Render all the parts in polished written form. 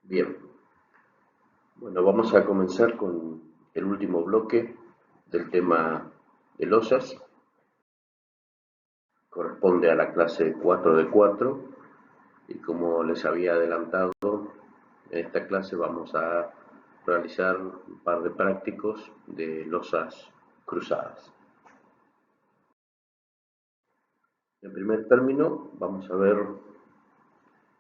Bien, bueno, vamos a comenzar con el último bloque del tema de losas. Corresponde a la clase 4 de 4 y como les había adelantado, en esta clase vamos a realizar un par de prácticos de losas cruzadas. En primer término, vamos a ver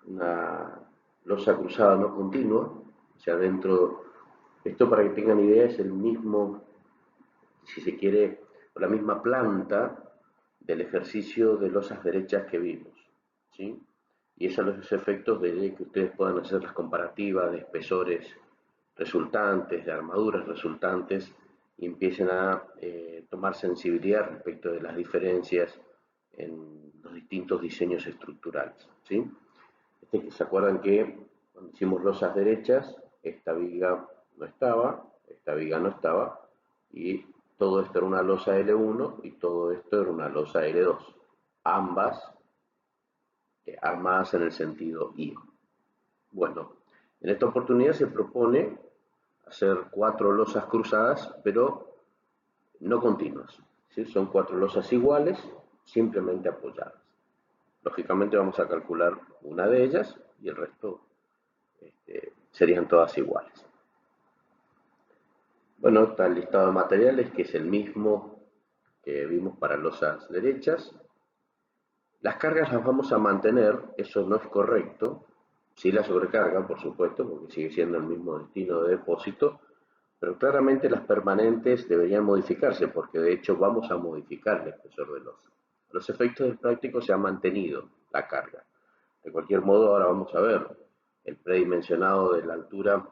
una losa cruzada no continua, o sea, esto para que tengan idea es el mismo, si se quiere, la misma planta del ejercicio de losas derechas que vimos, ¿sí? Y esos son los efectos de que ustedes puedan hacer las comparativas de espesores resultantes, de armaduras resultantes, y empiecen a tomar sensibilidad respecto de las diferencias en los distintos diseños estructurales, ¿sí? ¿Se acuerdan que cuando hicimos losas derechas, esta viga no estaba, esta viga no estaba, y todo esto era una losa L1 y todo esto era una losa L2, ambas armadas en el sentido I? Bueno, en esta oportunidad se propone hacer 4 losas cruzadas, pero no continuas, ¿sí? Son 4 losas iguales, simplemente apoyadas. Lógicamente vamos a calcular una de ellas y el resto serían todas iguales. Bueno, está el listado de materiales, que es el mismo que vimos para losas derechas. Las cargas las vamos a mantener, eso no es correcto. Sí la sobrecarga, por supuesto, porque sigue siendo el mismo destino de depósito, pero claramente las permanentes deberían modificarse, porque de hecho vamos a modificar el espesor de losa. A los efectos del práctico se ha mantenido la carga. De cualquier modo, ahora vamos a ver el predimensionado de la altura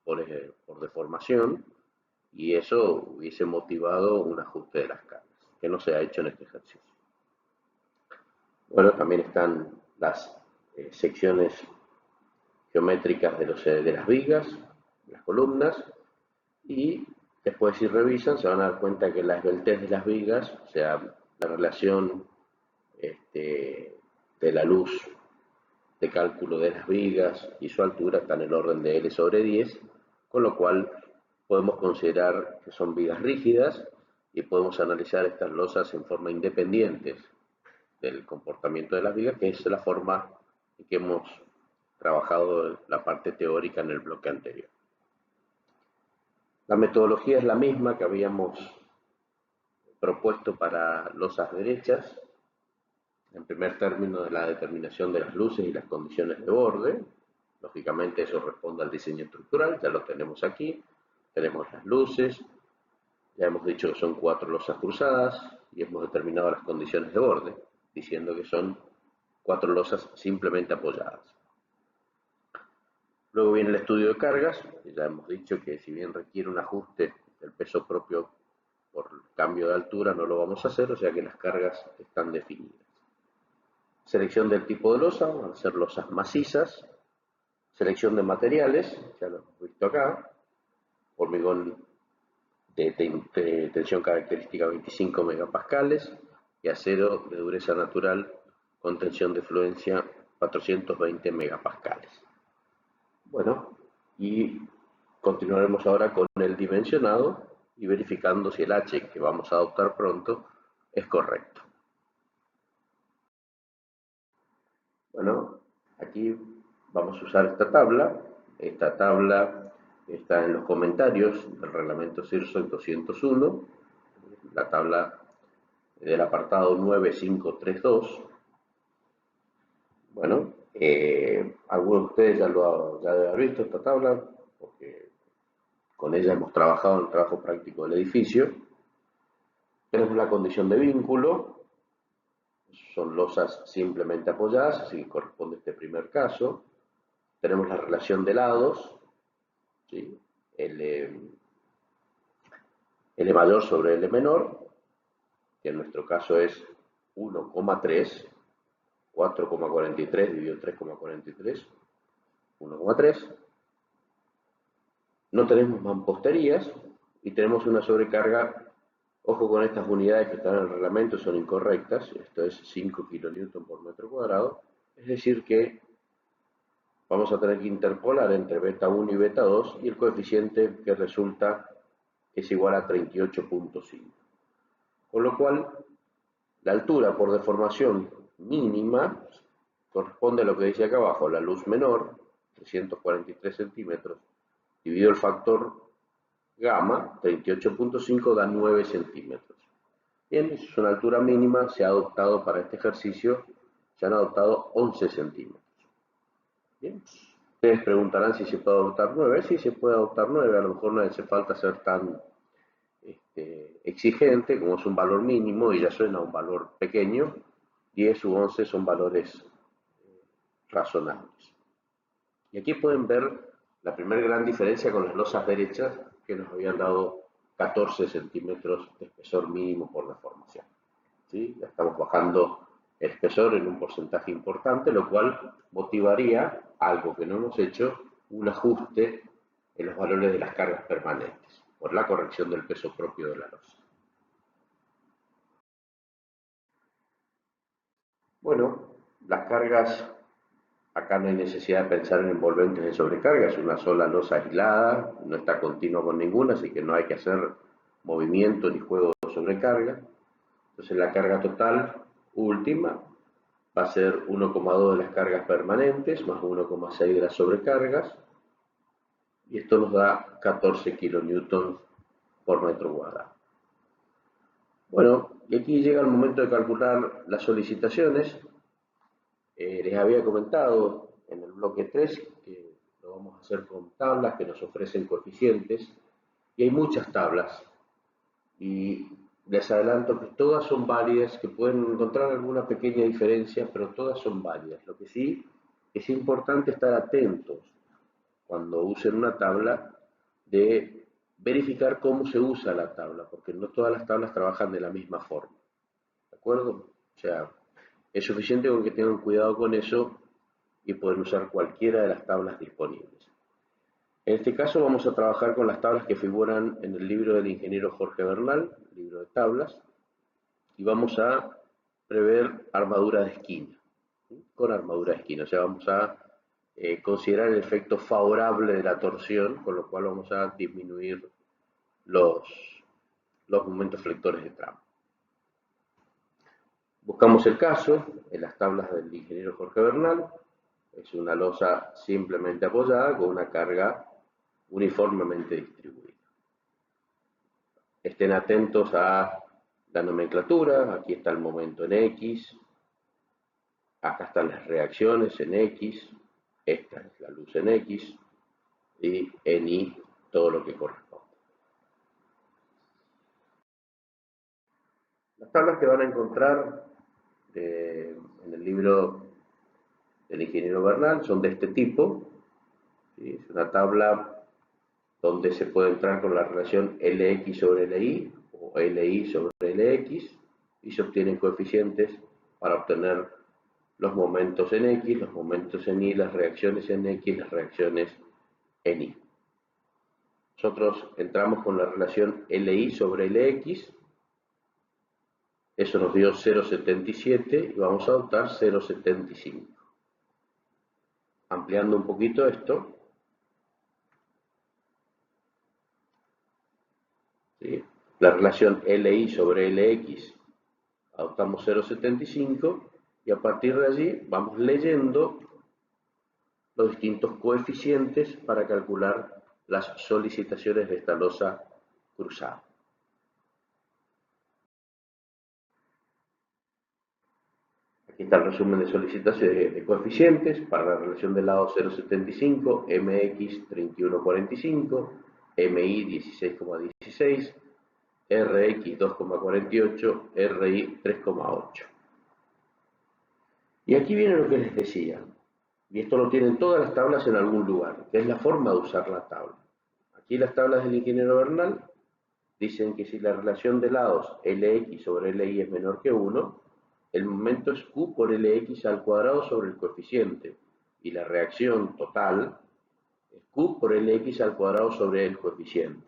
por deformación, y eso hubiese motivado un ajuste de las cargas, que no se ha hecho en este ejercicio. Bueno, también están las secciones geométricas de las vigas, de las columnas, y después si revisan se van a dar cuenta que la esbeltez de las vigas, o sea, la relación de la luz de cálculo de las vigas y su altura está en el orden de L sobre 10, con lo cual podemos considerar que son vigas rígidas y podemos analizar estas losas en forma independiente del comportamiento de las vigas, que es la forma en que hemos trabajado la parte teórica en el bloque anterior. La metodología es la misma que habíamos propuesto para losas derechas. En primer término, de la determinación de las luces y las condiciones de borde. Lógicamente eso responde al diseño estructural, ya lo tenemos aquí. Tenemos las luces, ya hemos dicho que son 4 losas cruzadas y hemos determinado las condiciones de borde, diciendo que son 4 losas simplemente apoyadas. Luego viene el estudio de cargas, y ya hemos dicho que si bien requiere un ajuste del peso propio por cambio de altura, no lo vamos a hacer, o sea que las cargas están definidas. Selección del tipo de losa, van a ser losas macizas. Selección de materiales, ya lo hemos visto acá, hormigón de tensión característica 25 megapascales y acero de dureza natural con tensión de fluencia 420 megapascales. Bueno, y continuaremos ahora con el dimensionado y verificando si el H que vamos a adoptar pronto es correcto. Bueno, aquí vamos a usar esta tabla. Esta tabla está en los comentarios del reglamento CIRSOC 201, la tabla del apartado 9532. Bueno, algunos de ustedes ya deben haber visto esta tabla, porque con ella hemos trabajado en el trabajo práctico del edificio. Tenemos la condición de vínculo, son losas simplemente apoyadas, así que corresponde a este primer caso. Tenemos la relación de lados, ¿sí? L mayor sobre L menor, que en nuestro caso es 1,3, 4,43 dividido 3,43, 1,3. No tenemos mamposterías y tenemos una sobrecarga. Ojo con estas unidades que están en el reglamento, son incorrectas. Esto es 5 kN por metro cuadrado. Es decir que vamos a tener que interpolar entre beta 1 y beta 2 y el coeficiente que resulta es igual a 38.5. Con lo cual, la altura por deformación mínima corresponde a lo que dice acá abajo, la luz menor, 343 centímetros, dividido el factor gamma, 38.5 da 9 centímetros. Bien, es una altura mínima, se ha adoptado para este ejercicio, se han adoptado 11 centímetros. Bien, ustedes preguntarán si se puede adoptar 9, sí se puede adoptar 9, a lo mejor no hace falta ser tan exigente, como es un valor mínimo y ya suena un valor pequeño, 10 u 11 son valores razonables. Y aquí pueden ver la primera gran diferencia con las losas derechas que nos habían dado 14 centímetros de espesor mínimo por deformación. ¿Sí? Ya estamos bajando el espesor en un porcentaje importante, lo cual motivaría, algo que no hemos hecho, un ajuste en los valores de las cargas permanentes, por la corrección del peso propio de la losa. Bueno, las cargas, acá no hay necesidad de pensar en envolventes de sobrecarga, es una sola losa aislada, no está continua con ninguna, así que no hay que hacer movimiento ni juego de sobrecarga. Entonces la carga total última va a ser 1,2 de las cargas permanentes más 1,6 de las sobrecargas, y esto nos da 14 kilonewtons por metro cuadrado. Bueno, y aquí llega el momento de calcular las solicitaciones. Les había comentado en el bloque 3 que lo vamos a hacer con tablas que nos ofrecen coeficientes, y hay muchas tablas, y les adelanto que todas son válidas, que pueden encontrar alguna pequeña diferencia, pero todas son válidas. Lo que sí es importante estar atentos cuando usen una tabla de verificar cómo se usa la tabla, porque no todas las tablas trabajan de la misma forma. ¿De acuerdo? O sea, es suficiente con que tengan cuidado con eso y pueden usar cualquiera de las tablas disponibles. En este caso vamos a trabajar con las tablas que figuran en el libro del ingeniero Jorge Bernal, libro de tablas, y vamos a prever armadura de esquina, ¿sí? Con armadura de esquina, o sea, vamos a considerar el efecto favorable de la torsión, con lo cual vamos a disminuir los momentos flectores de tramo. Buscamos el caso en las tablas del ingeniero Jorge Bernal. Es una losa simplemente apoyada con una carga uniformemente distribuida. Estén atentos a la nomenclatura. Aquí está el momento en X, acá están las reacciones en X, esta es la luz en X, y en Y todo lo que corresponde. Las tablas que van a encontrar en el libro del ingeniero Bernal son de este tipo, ¿sí? Es una tabla donde se puede entrar con la relación Lx sobre Li o Li sobre Lx, y se obtienen coeficientes para obtener los momentos en X, los momentos en Y, las reacciones en X, las reacciones en Y. Nosotros entramos con la relación Li sobre Lx, eso nos dio 0,77 y vamos a adoptar 0,75. Ampliando un poquito esto, ¿sí? La relación Li sobre Lx, adoptamos 0,75 y a partir de allí vamos leyendo los distintos coeficientes para calcular las solicitaciones de esta losa cruzada. Aquí está el resumen de solicitaciones de coeficientes para la relación del lado 0,75, mx 31,45, mi 16,16, rx 2,48, ri 3,8. Y aquí viene lo que les decía, y esto lo tienen todas las tablas en algún lugar, que es la forma de usar la tabla. Aquí las tablas del ingeniero Bernal dicen que si la relación de lados Lx sobre Li es menor que 1, el momento es Q por Lx al cuadrado sobre el coeficiente, y la reacción total es Q por Lx al cuadrado sobre el coeficiente.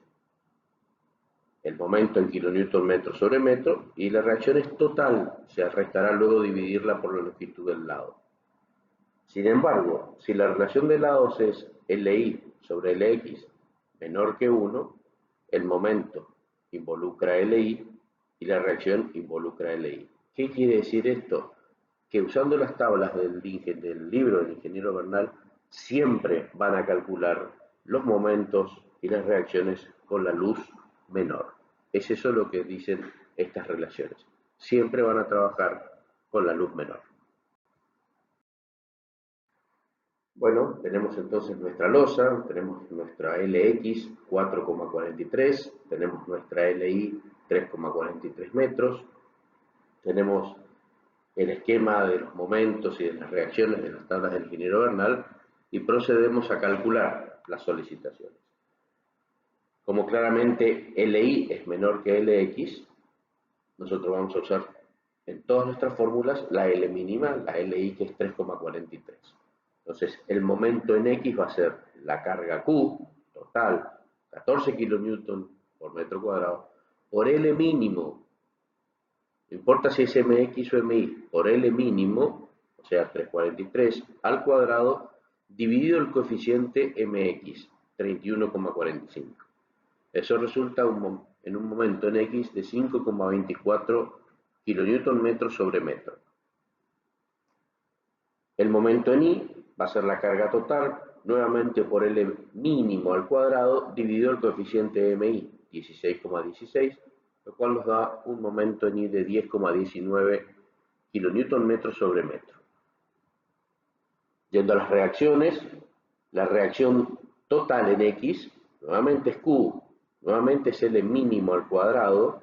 El momento en kilonewton metro sobre metro, y la reacción es total, se restará luego dividirla por la longitud del lado. Sin embargo, si la relación de lados es Li sobre Lx menor que 1, el momento involucra Li y la reacción involucra Li. ¿Qué quiere decir esto? Que usando las tablas del libro del ingeniero Bernal, siempre van a calcular los momentos y las reacciones con la luz menor. Es eso lo que dicen estas relaciones. Siempre van a trabajar con la luz menor. Bueno, tenemos entonces nuestra losa, tenemos nuestra Lx 4,43, tenemos nuestra Li 3,43 metros, tenemos el esquema de los momentos y de las reacciones de las tablas del ingeniero Bernal y procedemos a calcular las solicitaciones. Como claramente Li es menor que Lx, nosotros vamos a usar en todas nuestras fórmulas la L mínima, la Li que es 3,43. Entonces el momento en X va a ser la carga Q total, 14 kN por metro cuadrado, por L mínimo, no importa si es Mx o Mi, por L mínimo, o sea 343 al cuadrado, dividido el coeficiente Mx, 31,45. Eso resulta en un momento en X de 5,24 kN sobre metro. El momento en Y va a ser la carga total, nuevamente por L mínimo al cuadrado, dividido el coeficiente MI, 16,16, lo cual nos da un momento en Y de 10,19 kN sobre metro. Yendo a las reacciones, la reacción total en X, nuevamente es Q, nuevamente es L mínimo al cuadrado,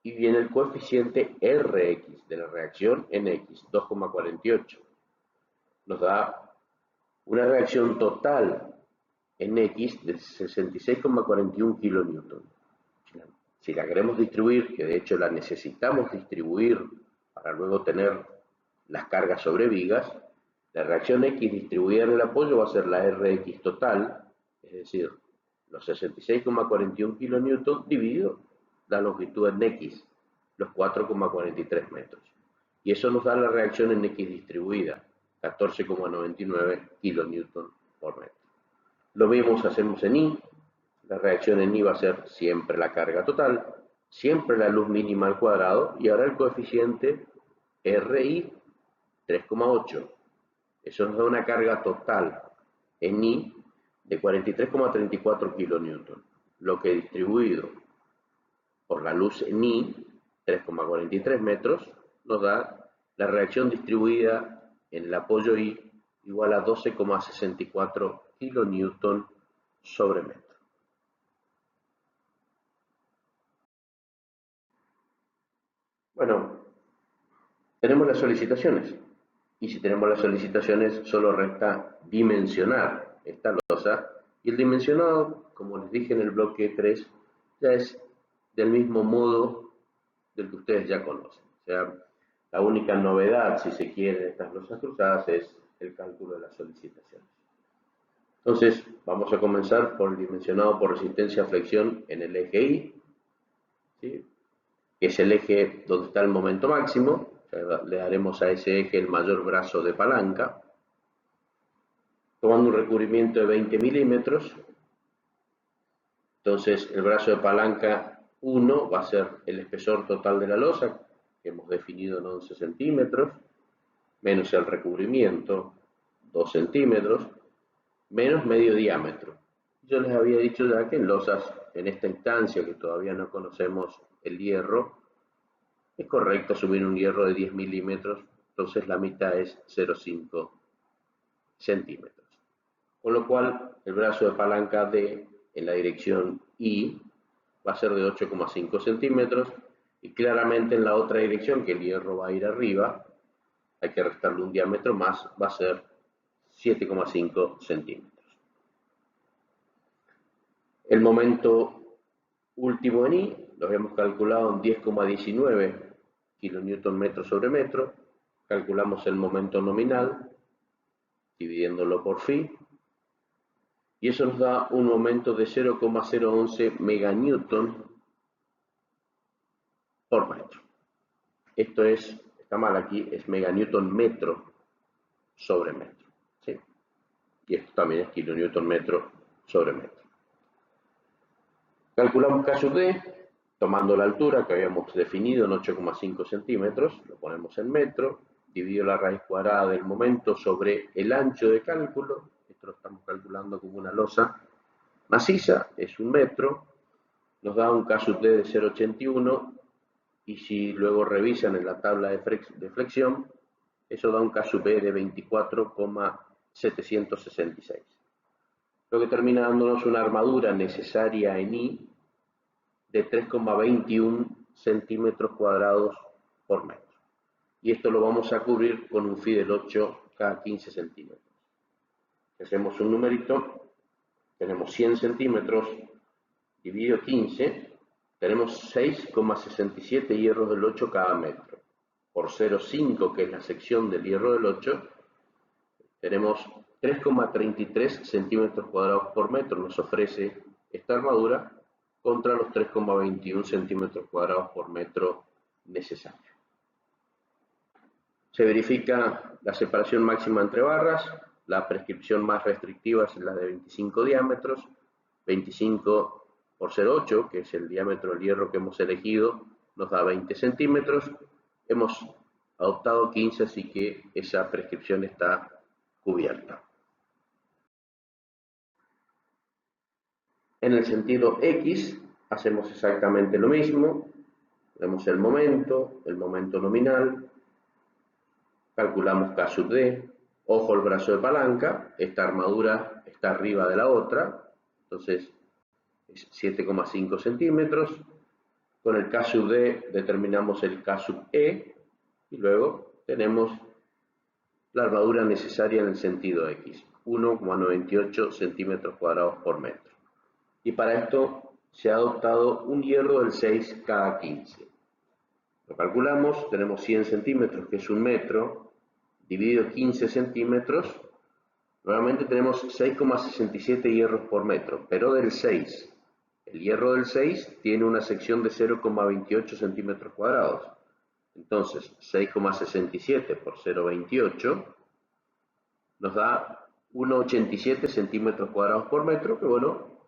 y viene el coeficiente Rx de la reacción en X, 2,48. Nos da una reacción total en X de 66,41 kN. Si la queremos distribuir, que de hecho la necesitamos distribuir para luego tener las cargas sobre vigas, la reacción X distribuida en el apoyo va a ser la Rx total, es decir, los 66,41 kN dividido la longitud en X, los 4,43 metros. Y eso nos da la reacción en X distribuida, 14,99 kN por metro. Lo mismo hacemos en Y, la reacción en Y va a ser siempre la carga total, siempre la luz mínima al cuadrado, y ahora el coeficiente RI 3,8. Eso nos da una carga total en Y de 43,34 kN, lo que distribuido por la luz en Y, 3,43 metros, nos da la reacción distribuida en el apoyo Y igual a 12,64 kN sobre metro. Bueno, tenemos las solicitaciones. Y si tenemos las solicitaciones, solo resta dimensionar esta losa. Y el dimensionado, como les dije en el bloque 3, ya es del mismo modo del que ustedes ya conocen. O sea, la única novedad, si se quiere, de estas losas cruzadas es el cálculo de las solicitaciones. Entonces, vamos a comenzar por el dimensionado por resistencia a flexión en el eje Y, ¿sí? Que es el eje donde está el momento máximo. Le daremos a ese eje el mayor brazo de palanca, tomando un recubrimiento de 20 milímetros. Entonces el brazo de palanca 1 va a ser el espesor total de la losa, que hemos definido en 11 centímetros, menos el recubrimiento, 2 centímetros, menos medio diámetro. Yo les había dicho ya que en losas, en esta instancia que todavía no conocemos el hierro, es correcto asumir un hierro de 10 milímetros, entonces la mitad es 0,5 centímetros. Con lo cual, el brazo de palanca D en la dirección Y va a ser de 8,5 centímetros y claramente en la otra dirección, que el hierro va a ir arriba, hay que restarle un diámetro más, va a ser 7,5 centímetros. El momento último en Y lo habíamos calculado en 10,19 kN sobre metro. Calculamos el momento nominal, dividiéndolo por phi, y eso nos da un momento de 0,011 meganewton por metro. Esto es, está mal aquí, es meganewton metro sobre metro, ¿sí? Y esto también es kilonewton metro sobre metro. Calculamos KD, tomando la altura que habíamos definido en 8,5 centímetros, lo ponemos en metro, dividido la raíz cuadrada del momento sobre el ancho de cálculo, esto lo estamos calculando como una losa maciza, es 1 metro, nos da un KD de 0,81, y si luego revisan en la tabla de flexión, eso da un KD de 24,766. Lo que termina dándonos una armadura necesaria en I de 3,21 centímetros cuadrados por metro. Y esto lo vamos a cubrir con un phi del 8 cada 15 centímetros. Si hacemos un numerito, tenemos 100 centímetros dividido 15, tenemos 6,67 hierros del 8 cada metro. Por 0,5, que es la sección del hierro del 8, tenemos 3,33 centímetros cuadrados por metro, nos ofrece esta armadura contra los 3,21 centímetros cuadrados por metro necesarios. Se verifica la separación máxima entre barras, la prescripción más restrictiva es la de 25 diámetros, 25 por 0,8, que es el diámetro del hierro que hemos elegido, nos da 20 centímetros, hemos adoptado 15, así que esa prescripción está cubierta. En el sentido X hacemos exactamente lo mismo, tenemos el momento nominal, calculamos KD, ojo el brazo de palanca, esta armadura está arriba de la otra, entonces es 7,5 centímetros, con el KD determinamos el KE y luego tenemos la armadura necesaria en el sentido X, 1,98 centímetros cuadrados por metro. Y para esto se ha adoptado un hierro del 6 cada 15. Lo calculamos, tenemos 100 centímetros, que es 1 metro, dividido 15 centímetros, nuevamente tenemos 6,67 hierros por metro, pero del 6. El hierro del 6 tiene una sección de 0,28 centímetros cuadrados. Entonces, 6,67 por 0,28 nos da 1,87 centímetros cuadrados por metro, que bueno,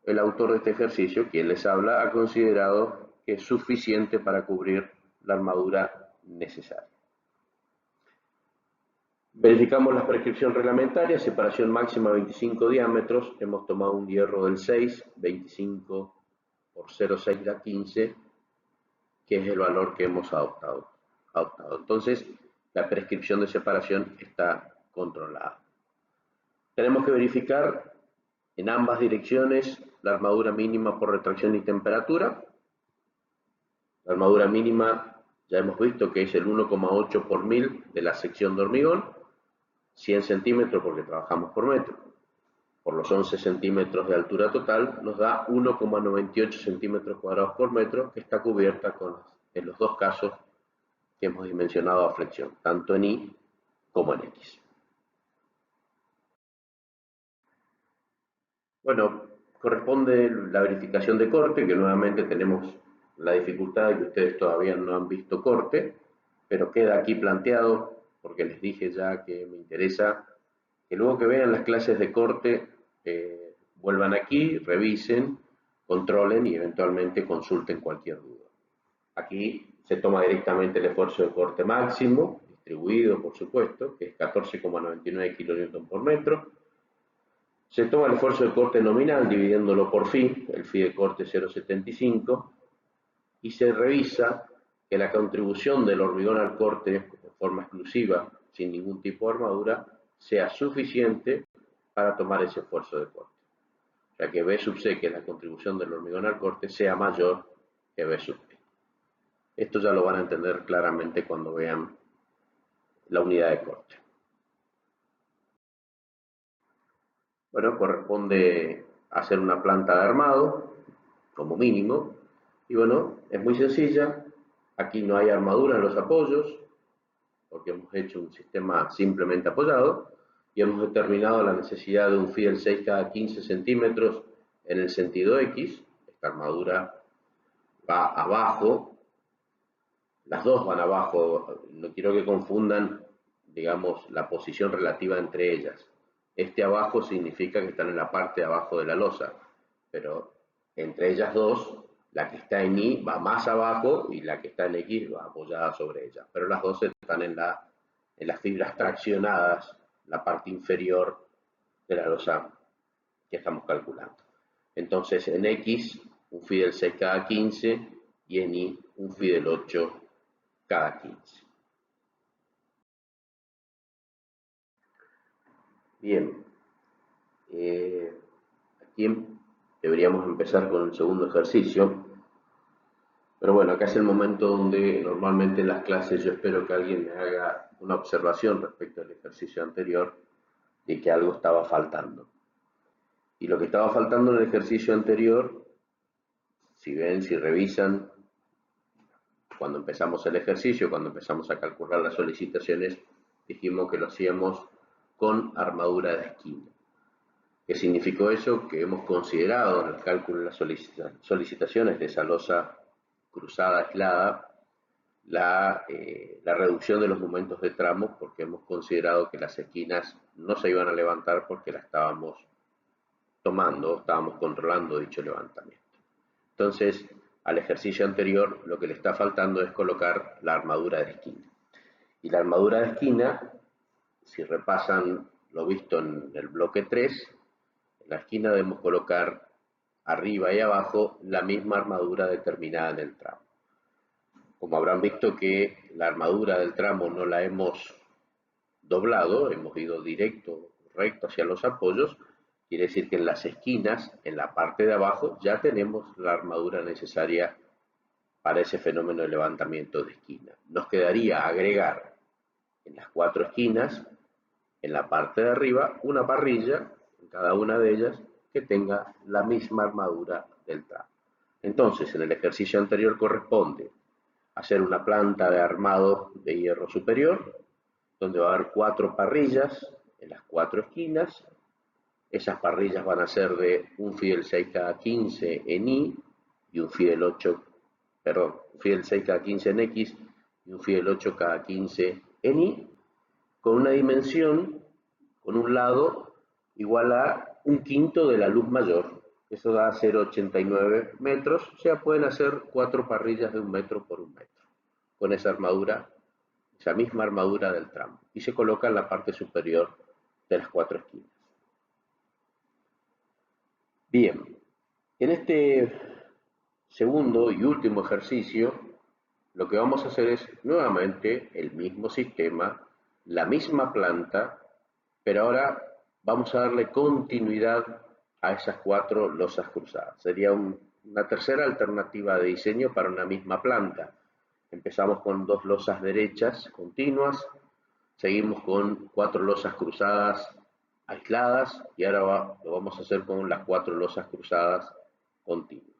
el autor de este ejercicio, quien les habla, ha considerado que es suficiente para cubrir la armadura necesaria. Verificamos la prescripción reglamentaria, separación máxima 25 diámetros, hemos tomado un hierro del 6, 25 por 0,6 da 15, que es el valor que hemos adoptado. Entonces, la prescripción de separación está controlada. Tenemos que verificar en ambas direcciones la armadura mínima por retracción y temperatura. La armadura mínima ya hemos visto que es el 1,8 por 1000 de la sección de hormigón, 100 centímetros porque trabajamos por metro. Por los 11 centímetros de altura total nos da 1,98 centímetros cuadrados por metro, que está cubierta en los dos casos que hemos dimensionado a flexión, tanto en Y como en X. Bueno, corresponde la verificación de corte, que nuevamente tenemos la dificultad de que ustedes todavía no han visto corte, pero queda aquí planteado, porque les dije ya que me interesa que luego que vean las clases de corte, vuelvan aquí, revisen, controlen y eventualmente consulten cualquier duda. Aquí se toma directamente el esfuerzo de corte máximo, distribuido por supuesto, que es 14,99 kN por metro. Se toma el esfuerzo de corte nominal dividiéndolo por phi, el phi de corte 0,75, y se revisa que la contribución del hormigón al corte de forma exclusiva, sin ningún tipo de armadura, sea suficiente para tomar ese esfuerzo de corte. O sea que B sub C, que es la contribución del hormigón al corte, sea mayor que B sub P. Esto ya lo van a entender claramente cuando vean la unidad de corte. Bueno, corresponde hacer una planta de armado, como mínimo, y bueno, es muy sencilla. Aquí no hay armadura en los apoyos, porque hemos hecho un sistema simplemente apoyado, y hemos determinado la necesidad de un phi del 6 cada 15 centímetros en el sentido X. Esta armadura va abajo, las dos van abajo, no quiero que confundan digamos, la posición relativa entre ellas. Este abajo significa que están en la parte de abajo de la losa, pero entre ellas dos, la que está en Y va más abajo y la que está en X va apoyada sobre ella. Pero las dos están en las fibras traccionadas, la parte inferior de la losa que estamos calculando. Entonces en X, un phi del 6 cada 15 y en Y, un phi del 8 cada 15. Bien, aquí deberíamos empezar con el segundo ejercicio, pero bueno, acá es el momento donde normalmente en las clases yo espero que alguien me haga una observación respecto al ejercicio anterior de que algo estaba faltando. Y lo que estaba faltando en el ejercicio anterior, si revisan, cuando empezamos el ejercicio, cuando empezamos a calcular las solicitaciones, dijimos que lo hacíamos con armadura de esquina. ¿Qué significó eso? Que hemos considerado en el cálculo de las solicitaciones de esa losa cruzada aislada la reducción de los momentos de tramo, porque hemos considerado que las esquinas no se iban a levantar porque la estábamos estábamos controlando dicho levantamiento. Entonces, al ejercicio anterior lo que le está faltando es colocar la armadura de esquina. Y la armadura de esquina, si repasan lo visto en el bloque 3, en la esquina debemos colocar arriba y abajo la misma armadura determinada en el tramo. Como habrán visto que la armadura del tramo no la hemos doblado, hemos ido directo, recto hacia los apoyos, quiere decir que en las esquinas, en la parte de abajo, ya tenemos la armadura necesaria para ese fenómeno de levantamiento de esquina. Nos quedaría agregar en las 4 esquinas, en la parte de arriba, una parrilla, en cada una de ellas, que tenga la misma armadura del tramo. Entonces, en el ejercicio anterior corresponde hacer una planta de armado de hierro superior, donde va a haber 4 parrillas en las 4 esquinas. Esas parrillas van a ser de un phi del 6 cada 15 en Y y un phi del 8, perdón, un phi del 6 cada 15 en X y un phi del 8 cada 15 en Y, con una dimensión, con un lado igual a un quinto de la luz mayor. Eso da a 0,89 metros, o sea, pueden hacer 4 parrillas de 1 metro por 1 metro, con esa armadura, esa misma armadura del tramo, y se coloca en la parte superior de las 4 esquinas. Bien, en este segundo y último ejercicio, lo que vamos a hacer es nuevamente el mismo sistema, la misma planta, pero ahora vamos a darle continuidad a esas 4 losas cruzadas. Sería una tercera alternativa de diseño para una misma planta. Empezamos con 2 losas derechas continuas, seguimos con 4 losas cruzadas aisladas y ahora lo vamos a hacer con las 4 losas cruzadas continuas.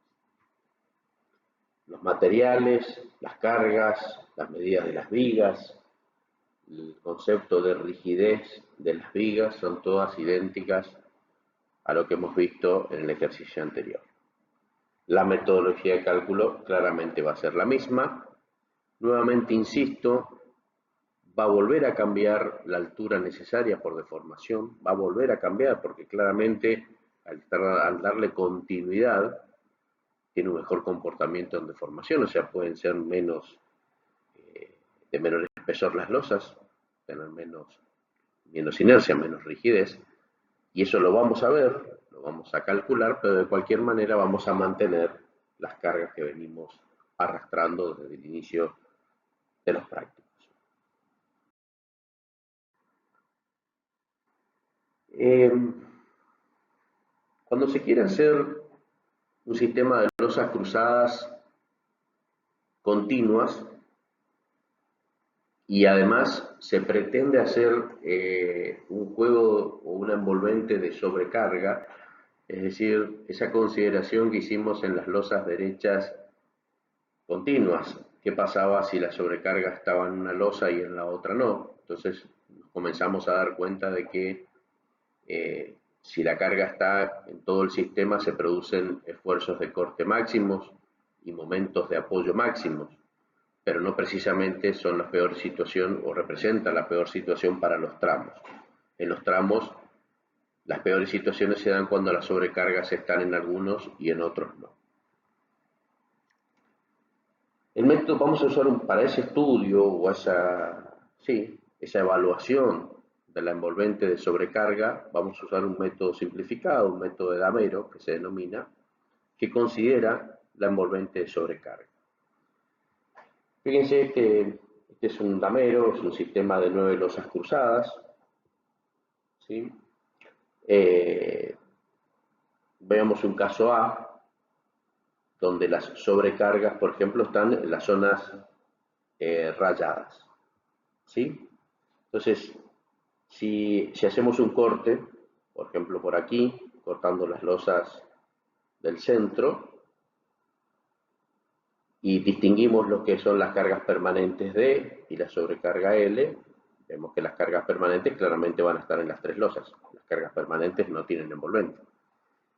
Los materiales, las cargas, las medidas de las vigas, el concepto de rigidez de las vigas son todas idénticas a lo que hemos visto en el ejercicio anterior. La metodología de cálculo claramente va a ser la misma. Nuevamente insisto, va a volver a cambiar la altura necesaria por deformación, va a volver a cambiar porque claramente al darle continuidad tiene un mejor comportamiento en deformación, o sea, pueden ser de menor espesor las losas, tener menos inercia, menos rigidez, y eso lo vamos a ver, lo vamos a calcular, pero de cualquier manera vamos a mantener las cargas que venimos arrastrando desde el inicio de los prácticos. Cuando se quiere hacer un sistema de losas cruzadas continuas y además se pretende hacer un juego o una envolvente de sobrecarga, es decir, esa consideración que hicimos en las losas derechas continuas, qué pasaba si la sobrecarga estaba en una losa y en la otra no. Entonces comenzamos a dar cuenta de que si la carga está en todo el sistema se producen esfuerzos de corte máximos y momentos de apoyo máximos. pero no precisamente son la peor situación o representan la peor situación para los tramos. En los tramos, las peores situaciones se dan cuando las sobrecargas están en algunos y en otros no. El método vamos a usar para ese estudio o esa evaluación de la envolvente de sobrecarga, vamos a usar un método simplificado, un método de damero que se denomina, que considera la envolvente de sobrecarga. Fíjense que este es un damero, es un sistema de 9 losas cruzadas, ¿sí? Veamos un caso A, donde las sobrecargas, por ejemplo, están en las zonas rayadas, ¿sí? Entonces, si hacemos un corte, por ejemplo por aquí, cortando las losas del centro, y distinguimos lo que son las cargas permanentes D y la sobrecarga L, vemos que las cargas permanentes claramente van a estar en las tres losas. Las cargas permanentes no tienen envolvente.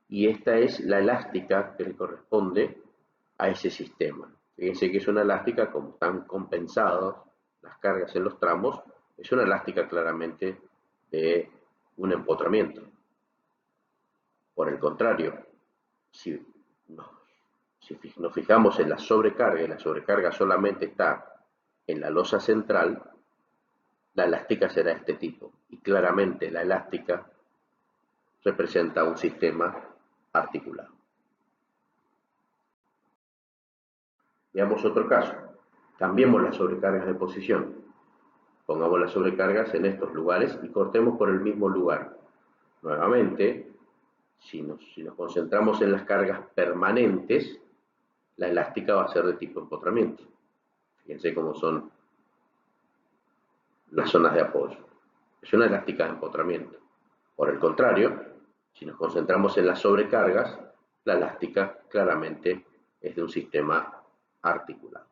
Y esta es la elástica que le corresponde a ese sistema. Fíjense que es una elástica, como están compensadas las cargas en los tramos, es una elástica claramente de un empotramiento. Por el contrario, si nos fijamos en la sobrecarga y la sobrecarga solamente está en la losa central, la elástica será este tipo. Y claramente la elástica representa un sistema articulado. Veamos otro caso. Cambiemos las sobrecargas de posición. Pongamos las sobrecargas en estos lugares y cortemos por el mismo lugar. Nuevamente, si nos concentramos en las cargas permanentes, la elástica va a ser de tipo empotramiento. Fíjense cómo son las zonas de apoyo. Es una elástica de empotramiento. Por el contrario, si nos concentramos en las sobrecargas, la elástica claramente es de un sistema articulado.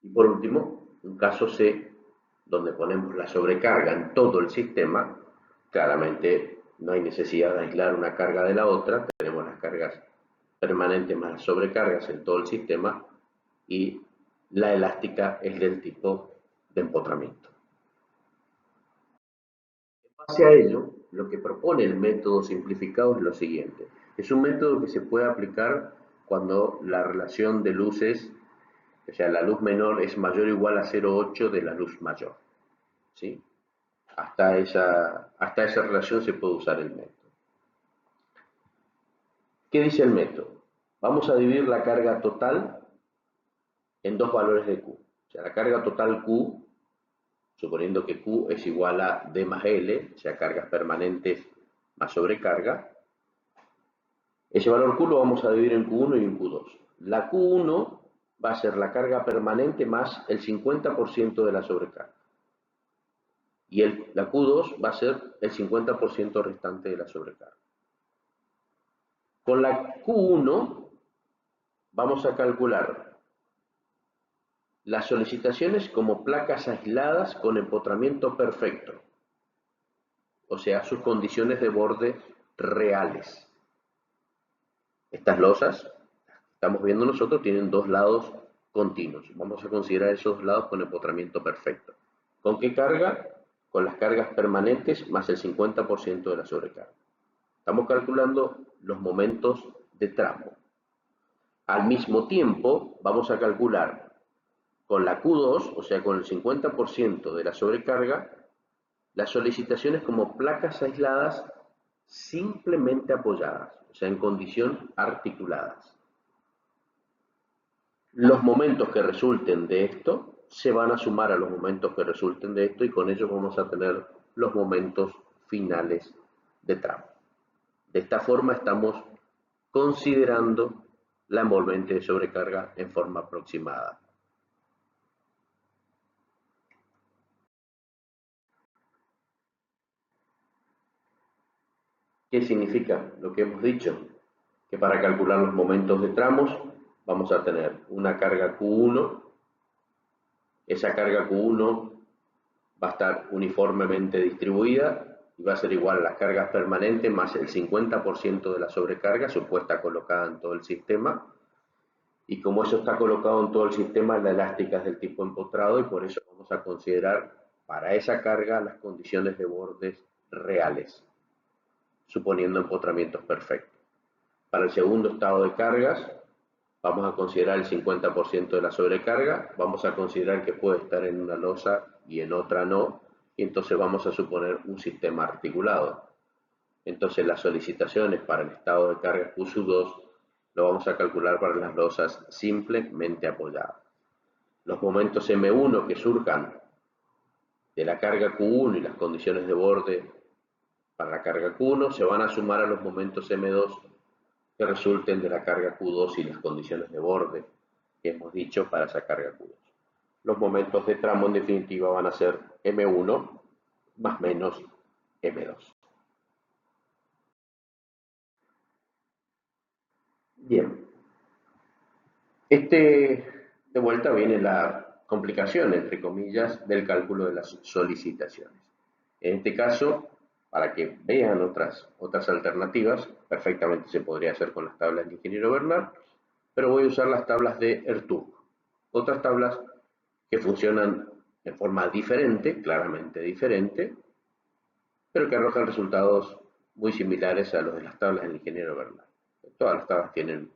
Y por último, un caso C, donde ponemos la sobrecarga en todo el sistema, claramente no hay necesidad de aislar una carga de la otra, tenemos las cargas permanentes más las sobrecargas en todo el sistema y la elástica es del tipo de empotramiento. En base a ello, lo que propone el método simplificado es lo siguiente. Es un método que se puede aplicar cuando la relación de luces, o sea, la luz menor es mayor o igual a 0,8 de la luz mayor, ¿sí? Hasta esa relación se puede usar el método. ¿Qué dice el método? Vamos a dividir la carga total en dos valores de Q. O sea, la carga total Q, suponiendo que Q es igual a D más L, o sea, cargas permanentes más sobrecarga, ese valor Q lo vamos a dividir en Q1 y en Q2. La Q1 va a ser la carga permanente más el 50% de la sobrecarga. Y la Q2 va a ser el 50% restante de la sobrecarga. Con la Q1 vamos a calcular las solicitaciones como placas aisladas con empotramiento perfecto, o sea, sus condiciones de borde reales. Estas losas, estamos viendo nosotros, tienen dos lados continuos. Vamos a considerar esos dos lados con empotramiento perfecto. ¿Con qué carga? Con las cargas permanentes más el 50% de la sobrecarga. Estamos calculando los momentos de tramo. Al mismo tiempo, vamos a calcular con la Q2, o sea, con el 50% de la sobrecarga, las solicitaciones como placas aisladas simplemente apoyadas, o sea, en condición articuladas. Los momentos que resulten de esto se van a sumar a los momentos que resulten de esto y con ellos vamos a tener los momentos finales de tramo. De esta forma estamos considerando la envolvente de sobrecarga en forma aproximada. ¿Qué significa lo que hemos dicho? Que para calcular los momentos de tramos vamos a tener una carga Q1, esa carga Q1 va a estar uniformemente distribuida y va a ser igual a las cargas permanentes más el 50% de la sobrecarga supuesta colocada en todo el sistema. Y como eso está colocado en todo el sistema, la elástica es del tipo empotrado y por eso vamos a considerar para esa carga las condiciones de bordes reales, suponiendo empotramientos perfectos. Para el segundo estado de cargas, vamos a considerar el 50% de la sobrecarga, vamos a considerar que puede estar en una losa y en otra no, y entonces vamos a suponer un sistema articulado. Entonces las solicitaciones para el estado de carga Q2 lo vamos a calcular para las losas simplemente apoyadas. Los momentos M1 que surjan de la carga Q1 y las condiciones de borde para la carga Q1 se van a sumar a los momentos M2 que resulten de la carga Q2 y las condiciones de borde que hemos dicho para esa carga Q2. Los momentos de tramo en definitiva van a ser M1 más menos M2. Bien, de vuelta viene la complicación, entre comillas, del cálculo de las solicitaciones. En este caso, para que vean otras alternativas, perfectamente se podría hacer con las tablas del ingeniero Bernal, pero voy a usar las tablas de Ertug. Otras tablas que funcionan de forma diferente, claramente diferente, pero que arrojan resultados muy similares a los de las tablas del ingeniero Bernal. Todas las tablas tienen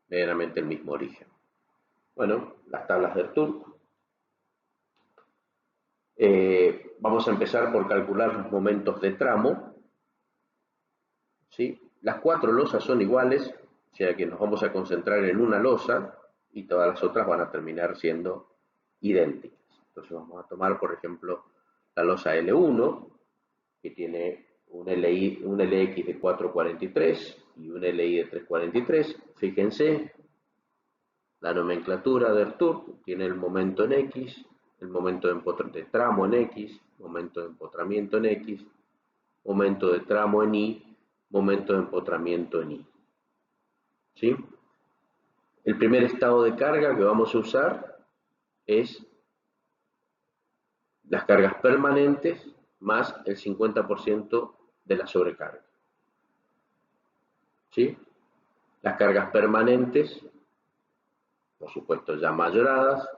medianamente el mismo origen. Bueno, las tablas de Ertug. Vamos a empezar por calcular los momentos de tramo. ¿Sí? Las 4 losas son iguales, o sea que nos vamos a concentrar en una losa y todas las otras van a terminar siendo idénticas. Entonces vamos a tomar, por ejemplo, la losa L1, que tiene un LX de 443 y un LI de 343. Fíjense, la nomenclatura de Ertug tiene el momento en X, el momento de tramo en X, momento de empotramiento en X, momento de tramo en Y, momento de empotramiento en Y. ¿Sí? El primer estado de carga que vamos a usar es las cargas permanentes más el 50% de la sobrecarga. ¿Sí? Las cargas permanentes, por supuesto ya mayoradas,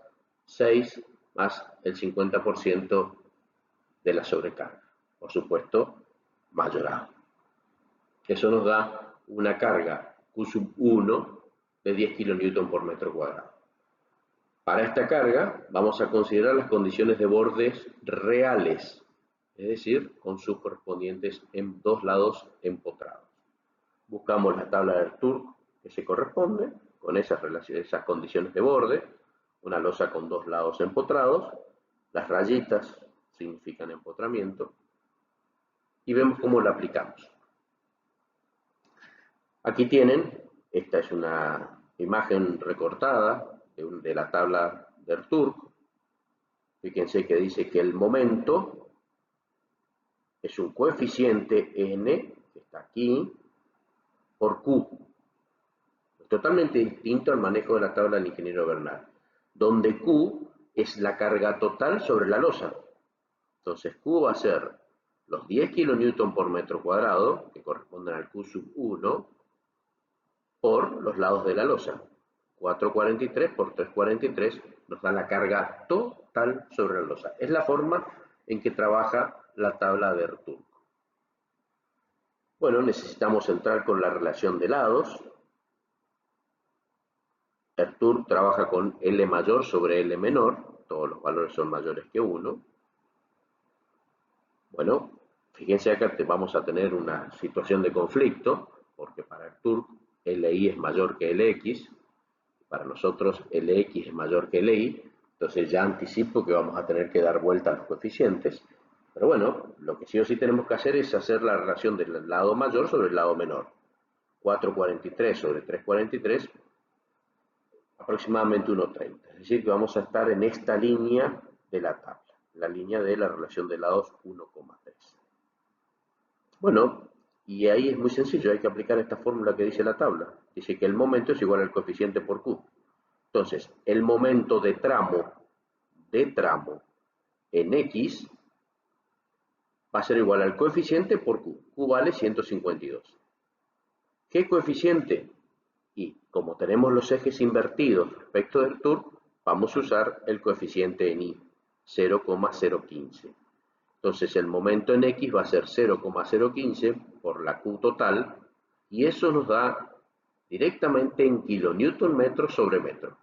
6 más el 50% de la sobrecarga, por supuesto mayorado. Eso nos da una carga Q1 de 10 kN por metro cuadrado. Para esta carga vamos a considerar las condiciones de bordes reales, es decir, con sus correspondientes en dos lados empotrados. Buscamos la tabla de Ertug que se corresponde con esas condiciones de borde, una losa con dos lados empotrados, las rayitas significan empotramiento, y vemos cómo la aplicamos. Aquí tienen, esta es una imagen recortada de la tabla de Ertug. Fíjense que dice que el momento es un coeficiente n, que está aquí, por Q. Es totalmente distinto al manejo de la tabla del ingeniero Bernal, donde Q es la carga total sobre la losa. Entonces Q va a ser los 10 kN por metro cuadrado, que corresponden al Q1, por los lados de la losa. 443 por 343 nos da la carga total sobre la losa. Es la forma en que trabaja la tabla de Ertug. Bueno, necesitamos entrar con la relación de lados. Ertug trabaja con L mayor sobre L menor, todos los valores son mayores que 1. Bueno, fíjense acá que vamos a tener una situación de conflicto, porque para Ertug LI es mayor que LX, para nosotros LX es mayor que LI, entonces ya anticipo que vamos a tener que dar vuelta a los coeficientes. Pero bueno, lo que sí o sí tenemos que hacer es hacer la relación del lado mayor sobre el lado menor. 443 sobre 343, aproximadamente 1,30. Es decir, que vamos a estar en esta línea de la tabla, la línea de la relación de lados 1,3. Bueno, y ahí es muy sencillo, hay que aplicar esta fórmula que dice la tabla. Dice que el momento es igual al coeficiente por Q. Entonces, el momento de tramo en X va a ser igual al coeficiente por Q. Q vale 152. ¿Qué coeficiente? Y como tenemos los ejes invertidos respecto del TUR, vamos a usar el coeficiente en I, 0,015. Entonces el momento en X va a ser 0,015 por la Q total, y eso nos da directamente en kilonewton metro sobre metro.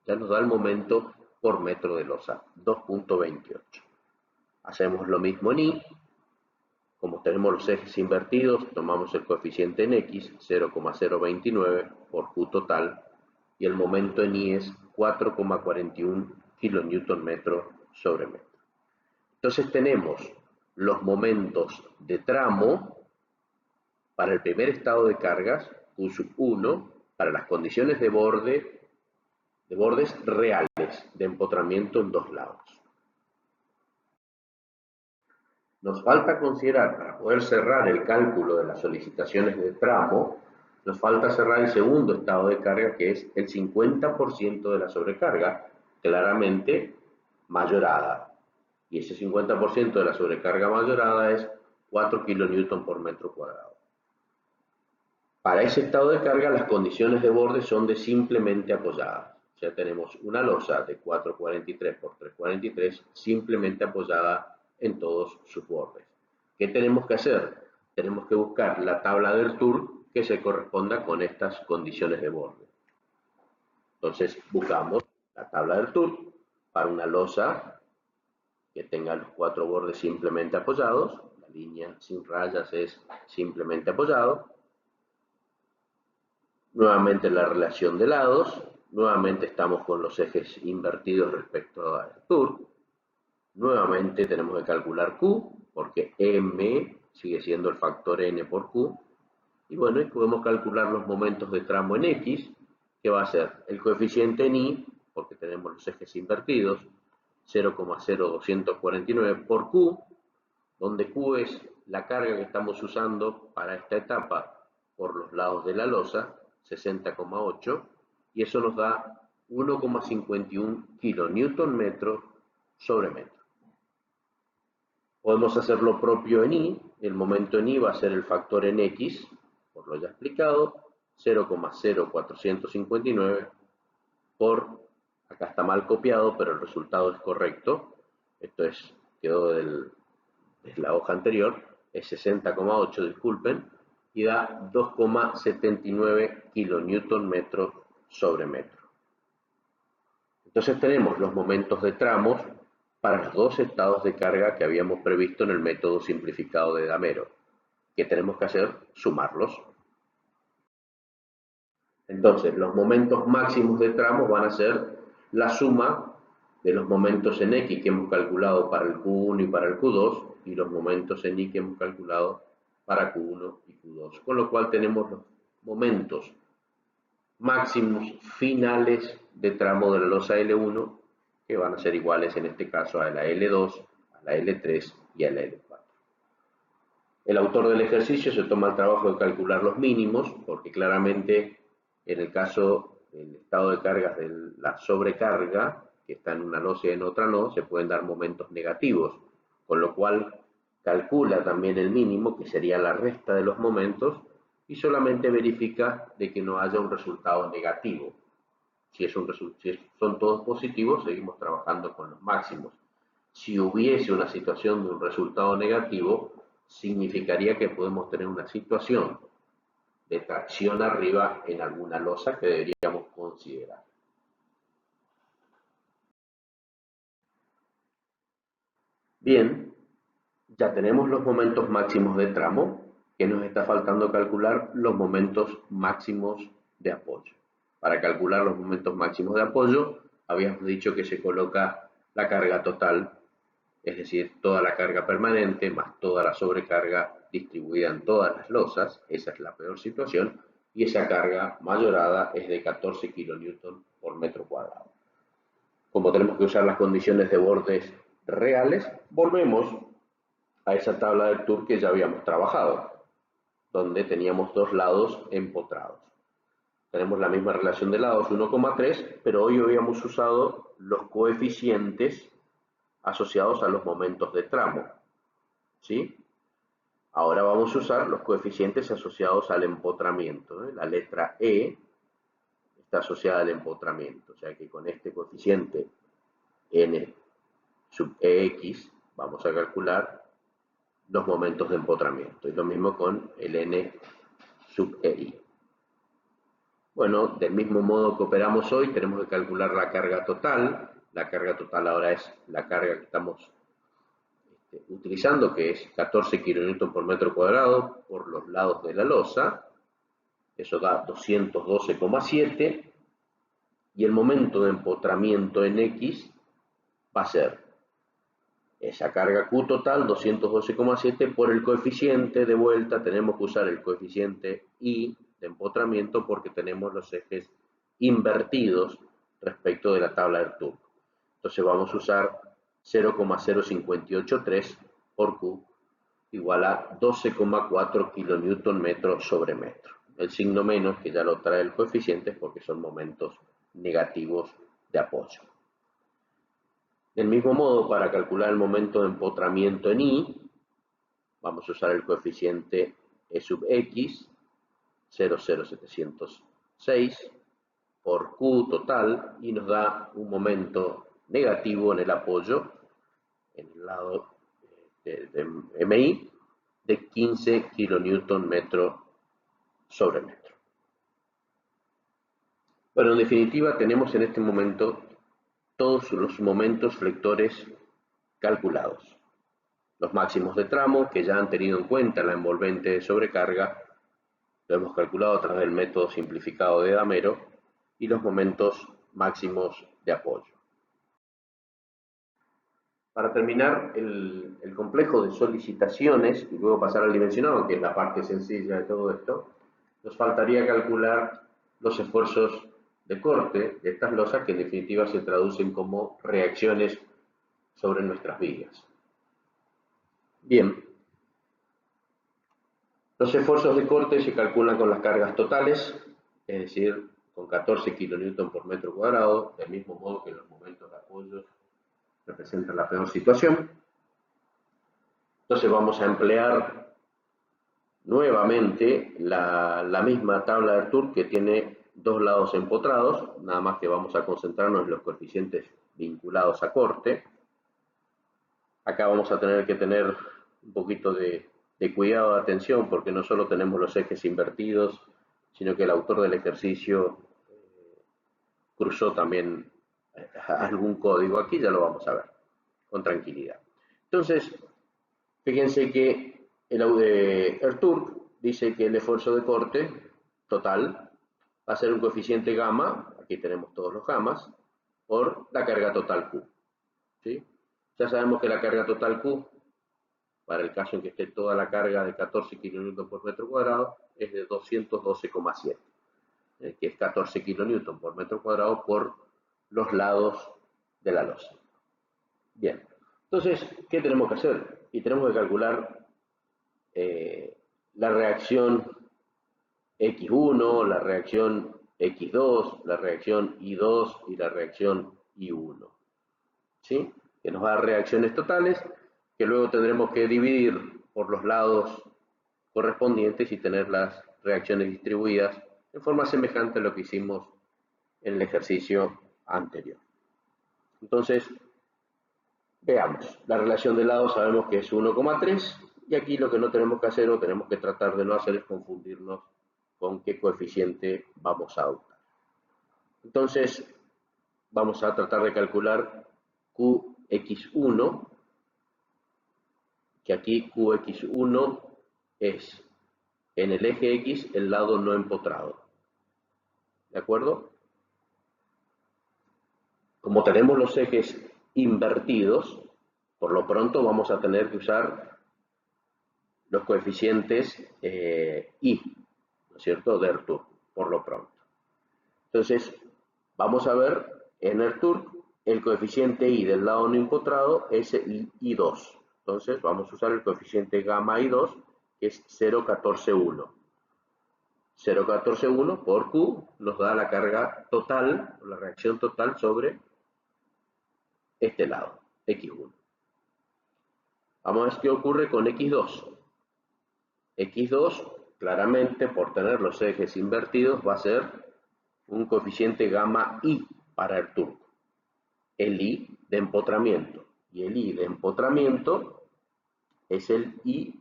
Ya nos da el momento por metro de losa, 2.28. Hacemos lo mismo en Y. Como tenemos los ejes invertidos, tomamos el coeficiente en X, 0,029 por Q total, y el momento en Y es 4,41 kilonewton metro sobre metro. Entonces tenemos los momentos de tramo para el primer estado de cargas, Q1, para las condiciones de bordes reales, de empotramiento en dos lados. Nos falta considerar, para poder cerrar el cálculo de las solicitaciones de tramo, nos falta cerrar el segundo estado de carga, que es el 50% de la sobrecarga, claramente mayorada. Y ese 50% de la sobrecarga mayorada es 4 kN por metro cuadrado. Para ese estado de carga, las condiciones de borde son de simplemente apoyada. O sea, tenemos una losa de 443 por 343 simplemente apoyada en todos sus bordes. ¿Qué tenemos que hacer? Tenemos que buscar la tabla del TUR que se corresponda con estas condiciones de borde. Entonces, buscamos la tabla del TUR para una losa que tenga los cuatro bordes simplemente apoyados. La línea sin rayas es simplemente apoyado. Nuevamente la relación de lados, nuevamente estamos con los ejes invertidos respecto al TUR, nuevamente tenemos que calcular Q, porque M sigue siendo el factor N por Q, y bueno, y podemos calcular los momentos de tramo en X, que va a ser el coeficiente en Y, porque tenemos los ejes invertidos, 0,0249 por Q, donde Q es la carga que estamos usando para esta etapa por los lados de la losa, 60,8, y eso nos da 1,51 kN sobre metro. Podemos hacer lo propio en Y, el momento en Y va a ser el factor en X, por lo ya explicado, 0,0459 por, acá está mal copiado, pero el resultado es correcto, esto quedó de la hoja anterior, es 60,8, disculpen, y da 2,79 kN sobre metro. Entonces tenemos los momentos de tramos para los dos estados de carga que habíamos previsto en el método simplificado de Damero. ¿Qué tenemos que hacer? Sumarlos. Entonces, los momentos máximos de tramos van a ser la suma de los momentos en X que hemos calculado para el Q1 y para el Q2 y los momentos en Y que hemos calculado para Q1 y Q2. Con lo cual tenemos los momentos máximos finales de tramo de la losa L1 que van a ser iguales en este caso a la L2, a la L3 y a la L4. El autor del ejercicio se toma el trabajo de calcular los mínimos porque claramente en el caso del estado de cargas de la sobrecarga, que está en una losa y en otra no, se pueden dar momentos negativos, con lo cual calcula también el mínimo, que sería la resta de los momentos, y solamente verifica de que no haya un resultado negativo. Si son todos positivos, seguimos trabajando con los máximos. Si hubiese una situación de un resultado negativo, significaría que podemos tener una situación de tracción arriba en alguna losa que deberíamos considerar. Bien, ya tenemos los momentos máximos de tramo, que nos está faltando calcular los momentos máximos de apoyo. Para calcular los momentos máximos de apoyo, habíamos dicho que se coloca la carga total, es decir, toda la carga permanente más toda la sobrecarga distribuida en todas las losas, esa es la peor situación, y esa carga mayorada es de 14 kN por metro cuadrado. Como tenemos que usar las condiciones de bordes reales, volvemos a esa tabla del TUR que ya habíamos trabajado, donde teníamos dos lados empotrados. Tenemos la misma relación de lados, 1,3, pero hoy habíamos usado los coeficientes asociados a los momentos de tramo, ¿sí? Ahora vamos a usar los coeficientes asociados al empotramiento, ¿eh? La letra E está asociada al empotramiento, o sea que con este coeficiente n sub ex vamos a calcular los momentos de empotramiento, y lo mismo con el n sub ei. Bueno, del mismo modo que operamos hoy, tenemos que calcular la carga total. La carga total ahora es la carga que estamos utilizando, que es 14 kN por metro cuadrado por los lados de la losa. Eso da 212,7. Y el momento de empotramiento en X va a ser esa carga Q total, 212,7, por el coeficiente de vuelta. Tenemos que usar el coeficiente I de empotramiento porque tenemos los ejes invertidos respecto de la tabla de Ertug. Entonces vamos a usar 0,0583 por Q igual a 12,4 kN sobre metro. El signo menos, que ya lo trae el coeficiente, porque son momentos negativos de apoyo. Del mismo modo, para calcular el momento de empotramiento en I, vamos a usar el coeficiente E sub X, 0,0706, por Q total, y nos da un momento negativo en el apoyo, en el lado de MI, de 15 kN sobre metro. Bueno, en definitiva, tenemos en este momento todos los momentos flectores calculados. Los máximos de tramo, que ya han tenido en cuenta la envolvente de sobrecarga, lo hemos calculado a través del método simplificado de Damero, y los momentos máximos de apoyo. Para terminar el complejo de solicitaciones y luego pasar al dimensionado, que es la parte sencilla de todo esto, nos faltaría calcular los esfuerzos de corte de estas losas, que en definitiva se traducen como reacciones sobre nuestras vigas. Bien, los esfuerzos de corte se calculan con las cargas totales, es decir, con 14 kN por metro cuadrado, del mismo modo que los momentos de apoyo representan la peor situación. Entonces vamos a emplear nuevamente la misma tabla de Ertug, que tiene dos lados empotrados, nada más que vamos a concentrarnos en los coeficientes vinculados a corte. Acá vamos a tener que tener un poquito de cuidado, de atención, porque no solo tenemos los ejes invertidos, sino que el autor del ejercicio cruzó también algún código. Aquí ya lo vamos a ver con tranquilidad. Entonces, fíjense que el Ertug dice que el esfuerzo de corte total va a ser un coeficiente gamma, aquí tenemos todos los gammas, por la carga total Q. ¿Sí? Ya sabemos que la carga total Q, para el caso en que esté toda la carga de 14 kN por metro cuadrado, es de 212,7, que es 14 kN por metro cuadrado por los lados de la losa. Bien, entonces, ¿qué tenemos que hacer? Y tenemos que calcular la reacción X1, la reacción X2, la reacción I2 y la reacción I1. ¿Sí? Que nos va a dar reacciones totales, que luego tendremos que dividir por los lados correspondientes y tener las reacciones distribuidas en forma semejante a lo que hicimos en el ejercicio anterior. Entonces, veamos, la relación de lados sabemos que es 1,3, y aquí lo que no tenemos que hacer, o tenemos que tratar de no hacer, es confundirnos con qué coeficiente vamos a adoptar. Entonces, vamos a tratar de calcular Qx1, que aquí Qx1 es en el eje X el lado no empotrado. ¿De acuerdo? Como tenemos los ejes invertidos, por lo pronto vamos a tener que usar los coeficientes I, ¿no es cierto?, de Ertug, por lo pronto. Entonces, vamos a ver en Ertug el coeficiente I del lado no empotrado es el I2. Entonces, vamos a usar el coeficiente gamma I2, que es 0,141. 0,141 por Q nos da la carga total, o la reacción total sobre este lado, X1. Vamos a ver qué ocurre con X2. X2, claramente, por tener los ejes invertidos, va a ser un coeficiente gamma I para el turco. El I de empotramiento. Y el I de empotramiento es el I1.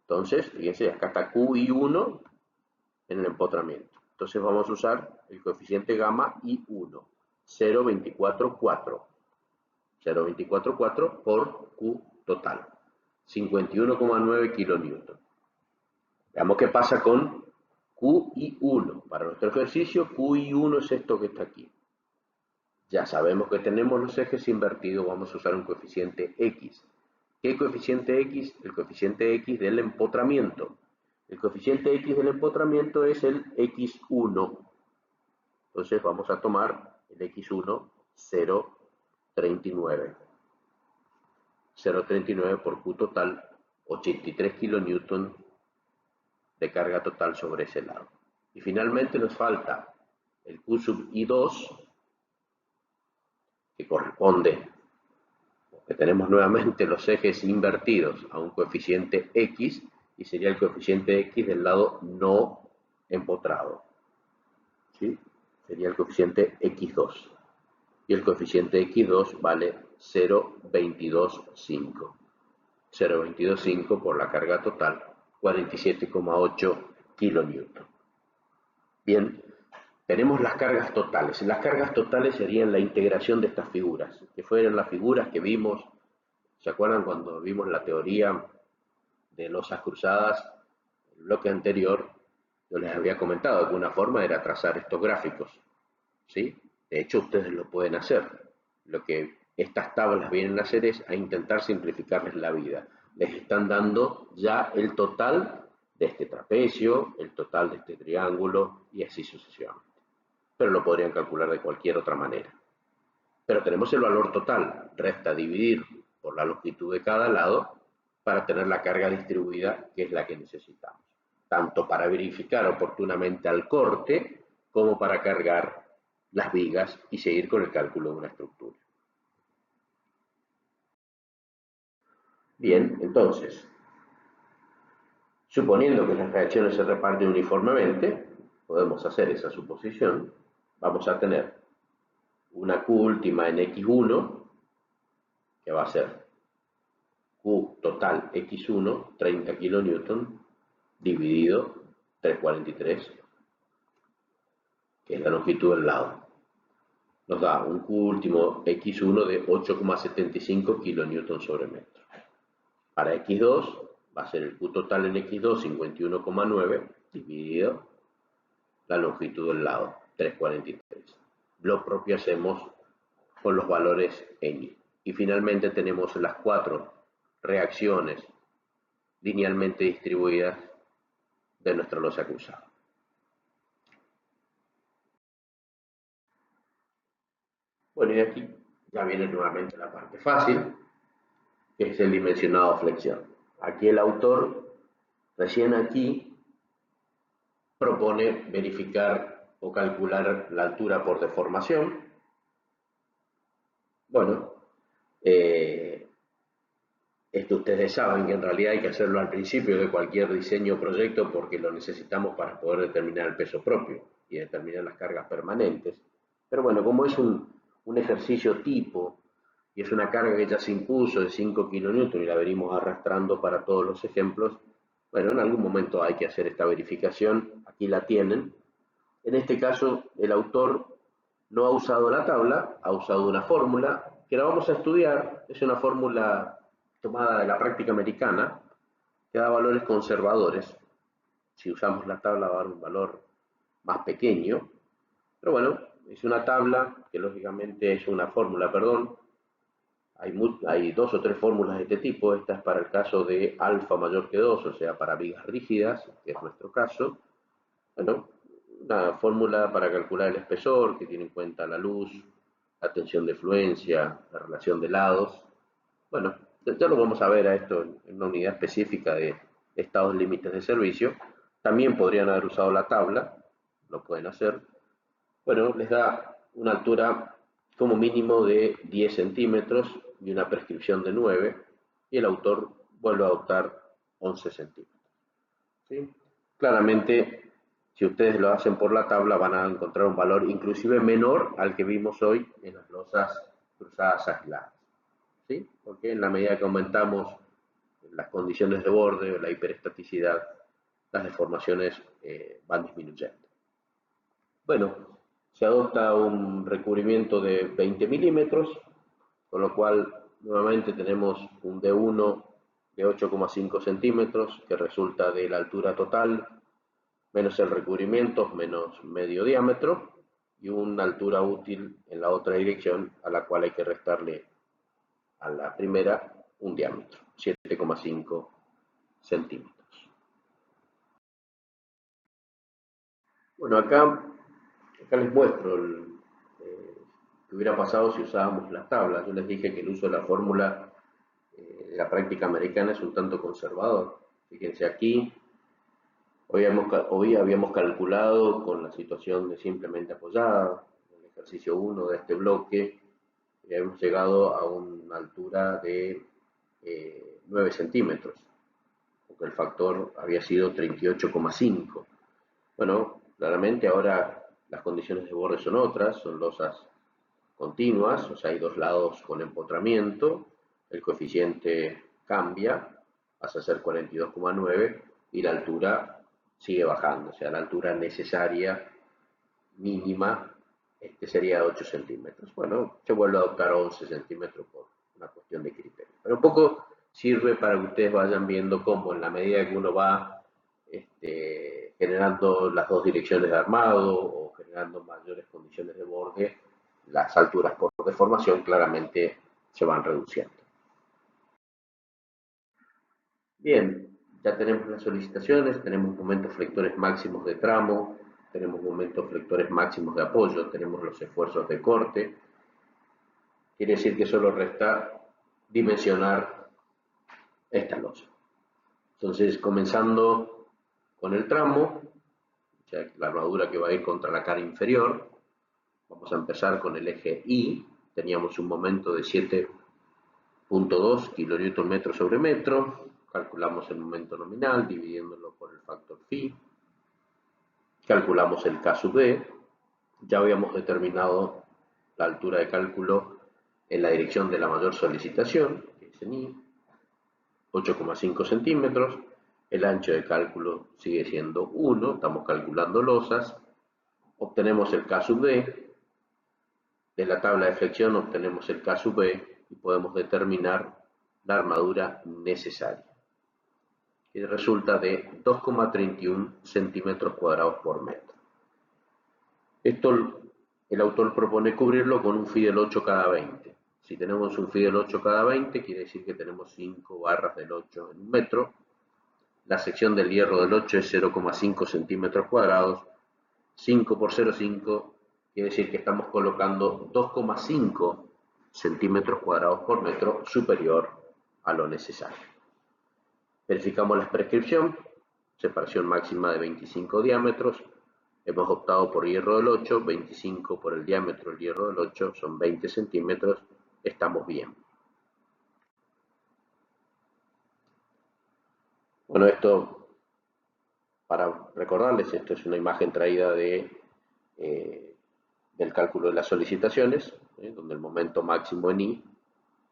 Entonces, fíjense, acá está QI1 en el empotramiento. Entonces vamos a usar el coeficiente gamma I1, 0,244. 0,244 por Q total, 51,9 kilonewton. Veamos qué pasa con QI1. Para nuestro ejercicio, QI1 es esto que está aquí. Ya sabemos que tenemos los ejes invertidos, vamos a usar un coeficiente X. ¿Qué coeficiente X? El coeficiente X del empotramiento. El coeficiente X del empotramiento es el X1. Entonces vamos a tomar el X1, 0,39. 0,39 por Q total, 83 kilonewton de carga total sobre ese lado. Y finalmente nos falta el Q sub I2, que corresponde, que tenemos nuevamente los ejes invertidos a un coeficiente X, y sería el coeficiente X del lado no empotrado. ¿Sí? Sería el coeficiente X2. Y el coeficiente X2 vale 0,225. 0,225 por la carga total, 47,8 kilonewton. Bien, tenemos las cargas totales. Las cargas totales serían la integración de estas figuras, que fueron las figuras que vimos, ¿se acuerdan cuando vimos la teoría de losas cruzadas? El bloque anterior, yo les había comentado que una forma era trazar estos gráficos, ¿sí? De hecho, ustedes lo pueden hacer. Lo que estas tablas vienen a hacer es a intentar simplificarles la vida. Les están dando ya el total de este trapecio, el total de este triángulo y así sucesivamente. Pero lo podrían calcular de cualquier otra manera. Pero tenemos el valor total, resta dividir por la longitud de cada lado para tener la carga distribuida, que es la que necesitamos. Tanto para verificar oportunamente al corte, como para cargar las vigas y seguir con el cálculo de una estructura. Bien, entonces, suponiendo que las reacciones se reparten uniformemente, podemos hacer esa suposición, vamos a tener una Q última en X1, que va a ser Q total X1, 30 kilonewton, dividido 343, que es la longitud del lado. Nos da un Q último X1 de 8,75 kilonewton sobre metro. Para X2 va a ser el Q total en X2, 51,9, dividido la longitud del lado, 343. Lo propio hacemos con los valores en Y. Y finalmente tenemos las 4 reacciones linealmente distribuidas de nuestra losa cruzada. Bueno, y aquí ya viene nuevamente la parte fácil, que es el dimensionado flexión. Aquí el autor, recién aquí, propone verificar o calcular la altura por deformación. Bueno, esto ustedes saben que en realidad hay que hacerlo al principio de cualquier diseño o proyecto porque lo necesitamos para poder determinar el peso propio y determinar las cargas permanentes. Pero bueno, como es un ejercicio tipo y es una carga que ya se impuso de 5 kilonewton y la venimos arrastrando para todos los ejemplos, bueno, en algún momento hay que hacer esta verificación, aquí la tienen. En este caso, el autor no ha usado la tabla, ha usado una fórmula que la vamos a estudiar, es una fórmula tomada de la práctica americana, que da valores conservadores. Si usamos la tabla va a dar un valor más pequeño, pero bueno, es una tabla que lógicamente es una fórmula, perdón. Hay 2 o 3 fórmulas de este tipo, esta es para el caso de alfa mayor que 2, o sea, para vigas rígidas, que es nuestro caso. Bueno, una fórmula para calcular el espesor, que tiene en cuenta la luz, la tensión de fluencia, la relación de lados. Bueno, ya lo vamos a ver a esto en una unidad específica de estados límites de servicio. También podrían haber usado la tabla, lo pueden hacer. Bueno, les da una altura como mínimo de 10 centímetros y una prescripción de 9, y el autor vuelve a adoptar 11 centímetros. ¿Sí? Claramente Si ustedes lo hacen por la tabla van a encontrar un valor inclusive menor al que vimos hoy en las losas cruzadas aisladas, ¿sí? Porque en la medida que aumentamos las condiciones de borde o la hiperestaticidad, las deformaciones van disminuyendo. Bueno, se adopta un recubrimiento de 20 milímetros, con lo cual nuevamente tenemos un D1 de 8,5 centímetros, que resulta de la altura total, menos el recubrimiento, menos medio diámetro, y una altura útil en la otra dirección, a la cual hay que restarle a la primera un diámetro, 7,5 centímetros. Bueno, acá les muestro qué hubiera pasado si usábamos las tablas. Yo les dije que el uso de la fórmula de la práctica americana es un tanto conservador. Fíjense aquí, hoy habíamos calculado con la situación de simplemente apoyada, en el ejercicio 1 de este bloque, y hemos llegado a una altura de 9 centímetros, porque el factor había sido 38,5. Bueno, claramente ahora las condiciones de borde son otras, son losas continuas, o sea, hay dos lados con empotramiento, el coeficiente cambia, pasa a ser 42,9 y la altura sigue bajando, o sea, la altura necesaria mínima sería de 8 centímetros. Bueno, se vuelve a adoptar 11 centímetros por una cuestión de criterio. Pero un poco sirve para que ustedes vayan viendo cómo en la medida que uno va generando las dos direcciones de armado o generando mayores condiciones de borde, las alturas por deformación claramente se van reduciendo. Bien, ya tenemos las solicitaciones, tenemos momentos flectores máximos de tramo, tenemos momentos flectores máximos de apoyo, tenemos los esfuerzos de corte. Quiere decir que solo resta dimensionar esta losa. Entonces, comenzando con el tramo, o sea, la armadura que va a ir contra la cara inferior, vamos a empezar con el eje I, teníamos un momento de 7,2 kN sobre metro, calculamos el momento nominal dividiéndolo por el factor phi, calculamos el K sub B, ya habíamos determinado la altura de cálculo en la dirección de la mayor solicitación, que es en I, 8,5 centímetros, el ancho de cálculo sigue siendo 1, estamos calculando losas, obtenemos el K sub D, de la tabla de flexión obtenemos el K sub B y podemos determinar la armadura necesaria, que resulta de 2,31 centímetros cuadrados por metro. Esto el autor propone cubrirlo con un phi del 8 cada 20. Si tenemos un phi del 8 cada 20, quiere decir que tenemos 5 barras del 8 en un metro. La sección del hierro del 8 es 0,5 centímetros cuadrados. 5 por 0,5 quiere decir que estamos colocando 2,5 centímetros cuadrados por metro superior a lo necesario. Verificamos la prescripción, separación máxima de 25 diámetros. Hemos optado por hierro del 8, 25 por el diámetro del hierro del 8, son 20 centímetros, estamos bien. Bueno, esto, para recordarles, esto es una imagen traída del cálculo de las solicitaciones, donde el momento máximo en I,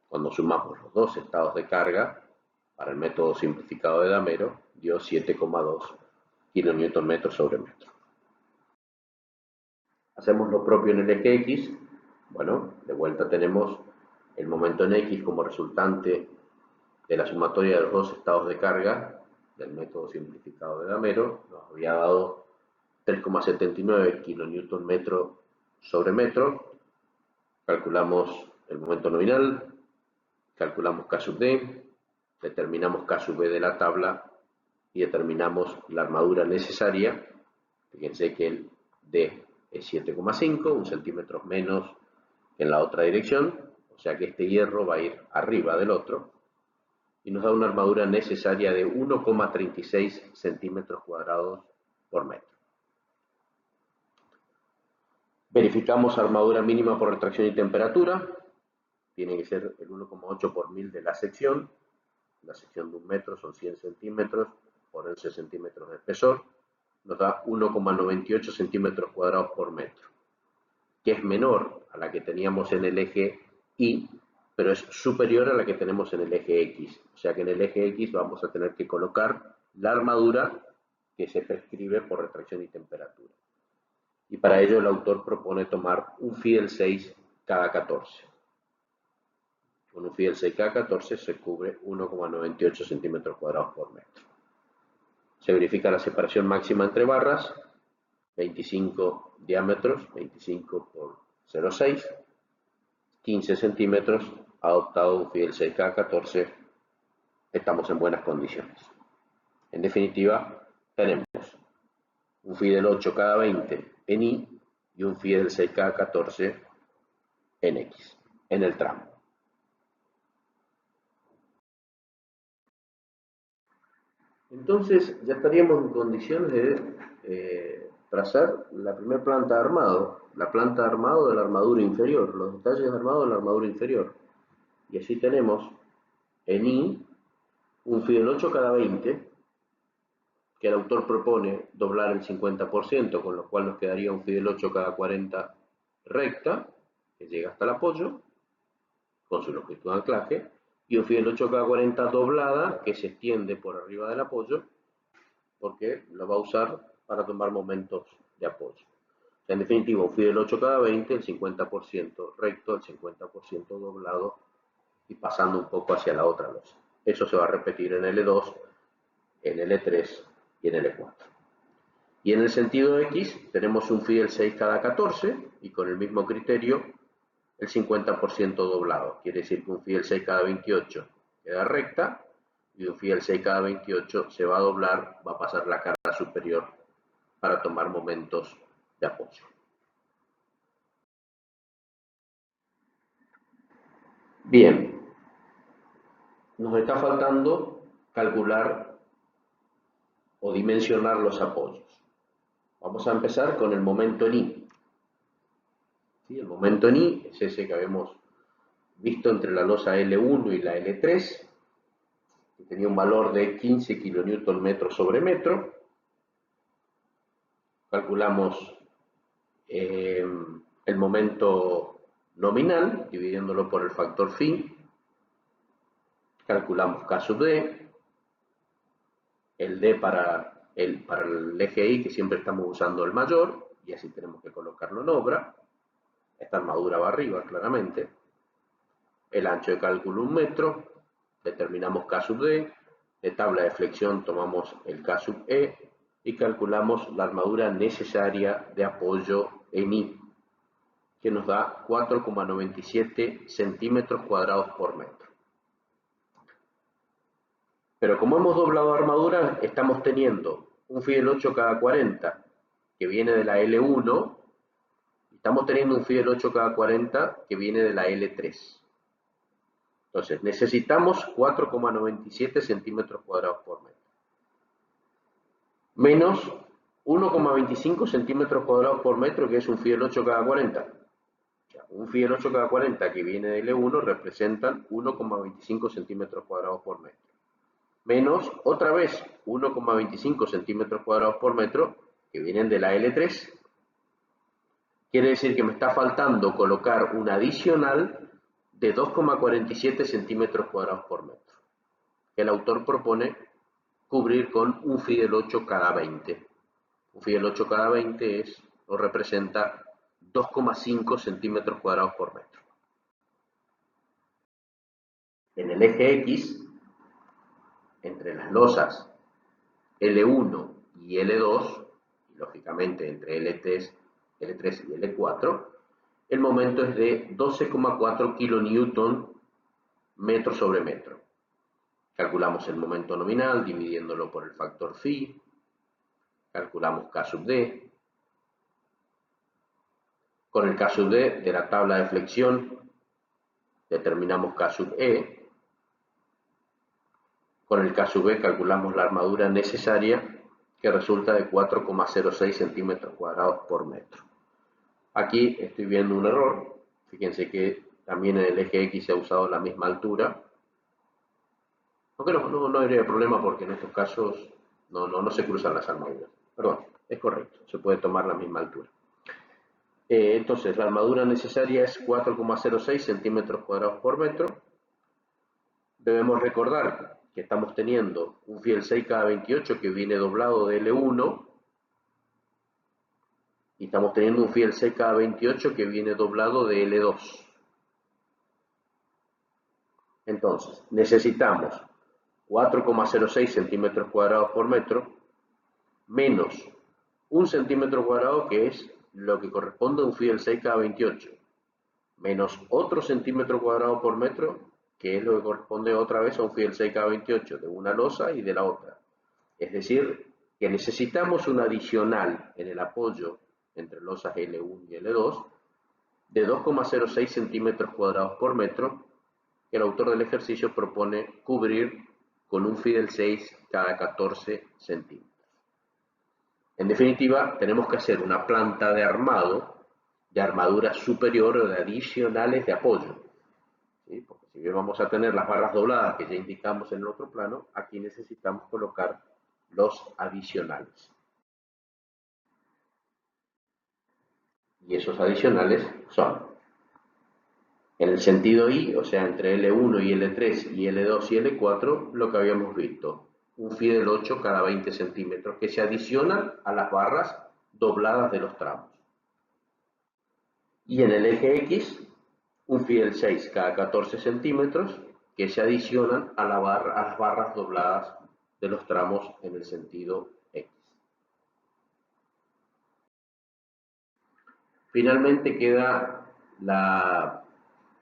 cuando sumamos los dos estados de carga, para el método simplificado de Damero, dio 7,2 kN sobre metro. Hacemos lo propio en el eje X, bueno, de vuelta tenemos el momento en X como resultante de la sumatoria de los dos estados de carga del método simplificado de Damero, nos había dado 3,79 kN sobre metro, calculamos el momento nominal, calculamos K sub D, determinamos K sub B de la tabla y determinamos la armadura necesaria. Fíjense que el D es 7,5, un centímetro menos que en la otra dirección, o sea que este hierro va a ir arriba del otro y nos da una armadura necesaria de 1,36 centímetros cuadrados por metro. Verificamos armadura mínima por retracción y temperatura, tiene que ser el 1,8 por 1000 de la sección de un metro son 100 centímetros por 11 centímetros de espesor. nos da 1,98 centímetros cuadrados por metro, que es menor a la que teníamos en el eje Y, pero es superior a la que tenemos en el eje X. O sea que en el eje X vamos a tener que colocar la armadura que se prescribe por retracción y temperatura. Y para ello el autor propone tomar un Fidel 6 cada 14. Con un Fidel 6 cada 14 se cubre 1,98 centímetros cuadrados por metro. Se verifica la separación máxima entre barras, 25 diámetros, 25 por 0,6, 15 centímetros, adoptado un Fidel 6 cada 14, estamos en buenas condiciones. En definitiva, tenemos un Fidel 8 cada 20 en Y y un Fidel 6 cada 14 en X, en el tramo. Entonces ya estaríamos en condiciones de trazar la primera planta de armado, la planta de armado de la armadura inferior, los detalles de armado de la armadura inferior. Y así tenemos en Y un Fidel 8 cada 20, que el autor propone doblar el 50%, con lo cual nos quedaría un Fidel 8 cada 40 recta, que llega hasta el apoyo, con su longitud de anclaje, y un Fidel 8 cada 40 doblada, que se extiende por arriba del apoyo, porque lo va a usar para tomar momentos de apoyo. O sea, en definitiva, un Fidel 8 cada 20, el 50% recto, el 50% doblado, y pasando un poco hacia la otra losa. Eso se va a repetir en L2, en L3 y en L4. Y en el sentido X tenemos un Fidel 6 cada 14 y con el mismo criterio el 50% doblado. Quiere decir que un Fidel 6 cada 28 queda recta y un Fidel 6 cada 28 se va a doblar, va a pasar la cara superior para tomar momentos de apoyo. Bien, nos está faltando calcular o dimensionar los apoyos. Vamos a empezar con el momento en Y. ¿Sí? El momento en Y es ese que habíamos visto entre la losa L1 y la L3, que tenía un valor de 15 kN sobre metro. Calculamos el momento nominal, dividiéndolo por el factor phi. Calculamos K sub D, el D para el eje Y, que siempre estamos usando el mayor, y así tenemos que colocarlo en obra. Esta armadura va arriba, claramente. El ancho de cálculo 1 metro, determinamos K sub D, de tabla de flexión tomamos el K sub E y calculamos la armadura necesaria de apoyo en Y, que nos da 4,97 centímetros cuadrados por metro. Pero como hemos doblado armadura, estamos teniendo un Fidel 8 cada 40 que viene de la L1, y estamos teniendo un Fidel 8 cada 40 que viene de la L3. Entonces, necesitamos 4,97 centímetros cuadrados por metro. Menos 1,25 centímetros cuadrados por metro, que es un Fidel 8 cada 40. O sea, un Fidel 8 cada 40 que viene de L1 representan 1,25 centímetros cuadrados por metro. Menos, otra vez, 1,25 centímetros cuadrados por metro que vienen de la L3. Quiere decir que me está faltando colocar un adicional de 2,47 centímetros cuadrados por metro, que el autor propone cubrir con un Fidel 8 cada 20. Un Fidel 8 cada 20 representa 2,5 centímetros cuadrados por metro. En el eje X, entre las losas L1 y L2, y lógicamente entre L3 y L4, el momento es de 12,4 kN metro sobre metro. Calculamos el momento nominal dividiéndolo por el factor phi, calculamos K sub D. Con el K sub D de la tabla de flexión determinamos K sub E. Con el K sub E calculamos la armadura necesaria, que resulta de 4,06 centímetros cuadrados por metro. Aquí estoy viendo un error. Fíjense que también en el eje X se ha usado la misma altura. Aunque no habría problema porque en estos casos no se cruzan las armaduras. Perdón. es correcto, se puede tomar la misma altura. Entonces, la armadura necesaria es 4,06 centímetros cuadrados por metro. Debemos recordar que estamos teniendo un fiel 6K28 que viene doblado de L1 y estamos teniendo un fiel 6K28 que viene doblado de L2. Entonces, necesitamos 4,06 centímetros cuadrados por metro menos 1 centímetro cuadrado, que es lo que corresponde a un fiel 6K28, menos otro centímetro cuadrado por metro, que es lo que corresponde otra vez a un fiel 6K28 de una losa y de la otra. Es decir, que necesitamos un adicional en el apoyo entre losas L1 y L2 de 2,06 centímetros cuadrados por metro, que el autor del ejercicio propone cubrir con un Fidel 6 cada 14 centímetros. En definitiva, tenemos que hacer una planta de armado, de armadura superior o de adicionales de apoyo. ¿Sí? Porque si bien vamos a tener las barras dobladas que ya indicamos en el otro plano, aquí necesitamos colocar los adicionales. Y esos adicionales son, en el sentido I, o sea, entre L1 y L3 y L2 y L4, lo que habíamos visto, un Fidel 8 cada 20 centímetros, que se adicionan a las barras dobladas de los tramos. Y en el eje X, un Fidel 6 cada 14 centímetros, que se adicionan a las barras dobladas de los tramos en el sentido X. Finalmente queda la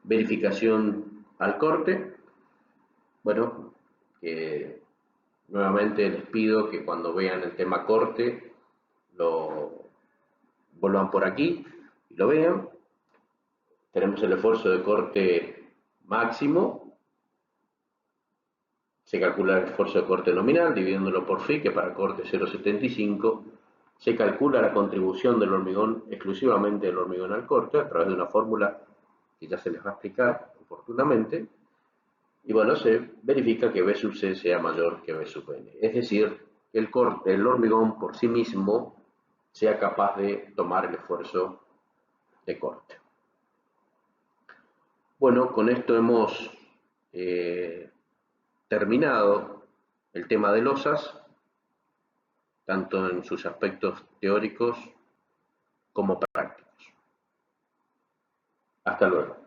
verificación al corte. Bueno, nuevamente les pido que cuando vean el tema corte lo vuelvan por aquí y lo vean. Tenemos el esfuerzo de corte máximo. Se calcula el esfuerzo de corte nominal dividiéndolo por phi, que para corte 0,75. Se calcula la contribución del hormigón, exclusivamente del hormigón al corte, a través de una fórmula que ya se les va a explicar oportunamente. Y bueno, se verifica que B sub C sea mayor que B sub N. Es decir, que el hormigón por sí mismo sea capaz de tomar el esfuerzo de corte. Bueno, con esto hemos terminado el tema de losas, tanto en sus aspectos teóricos como prácticos. Hasta luego.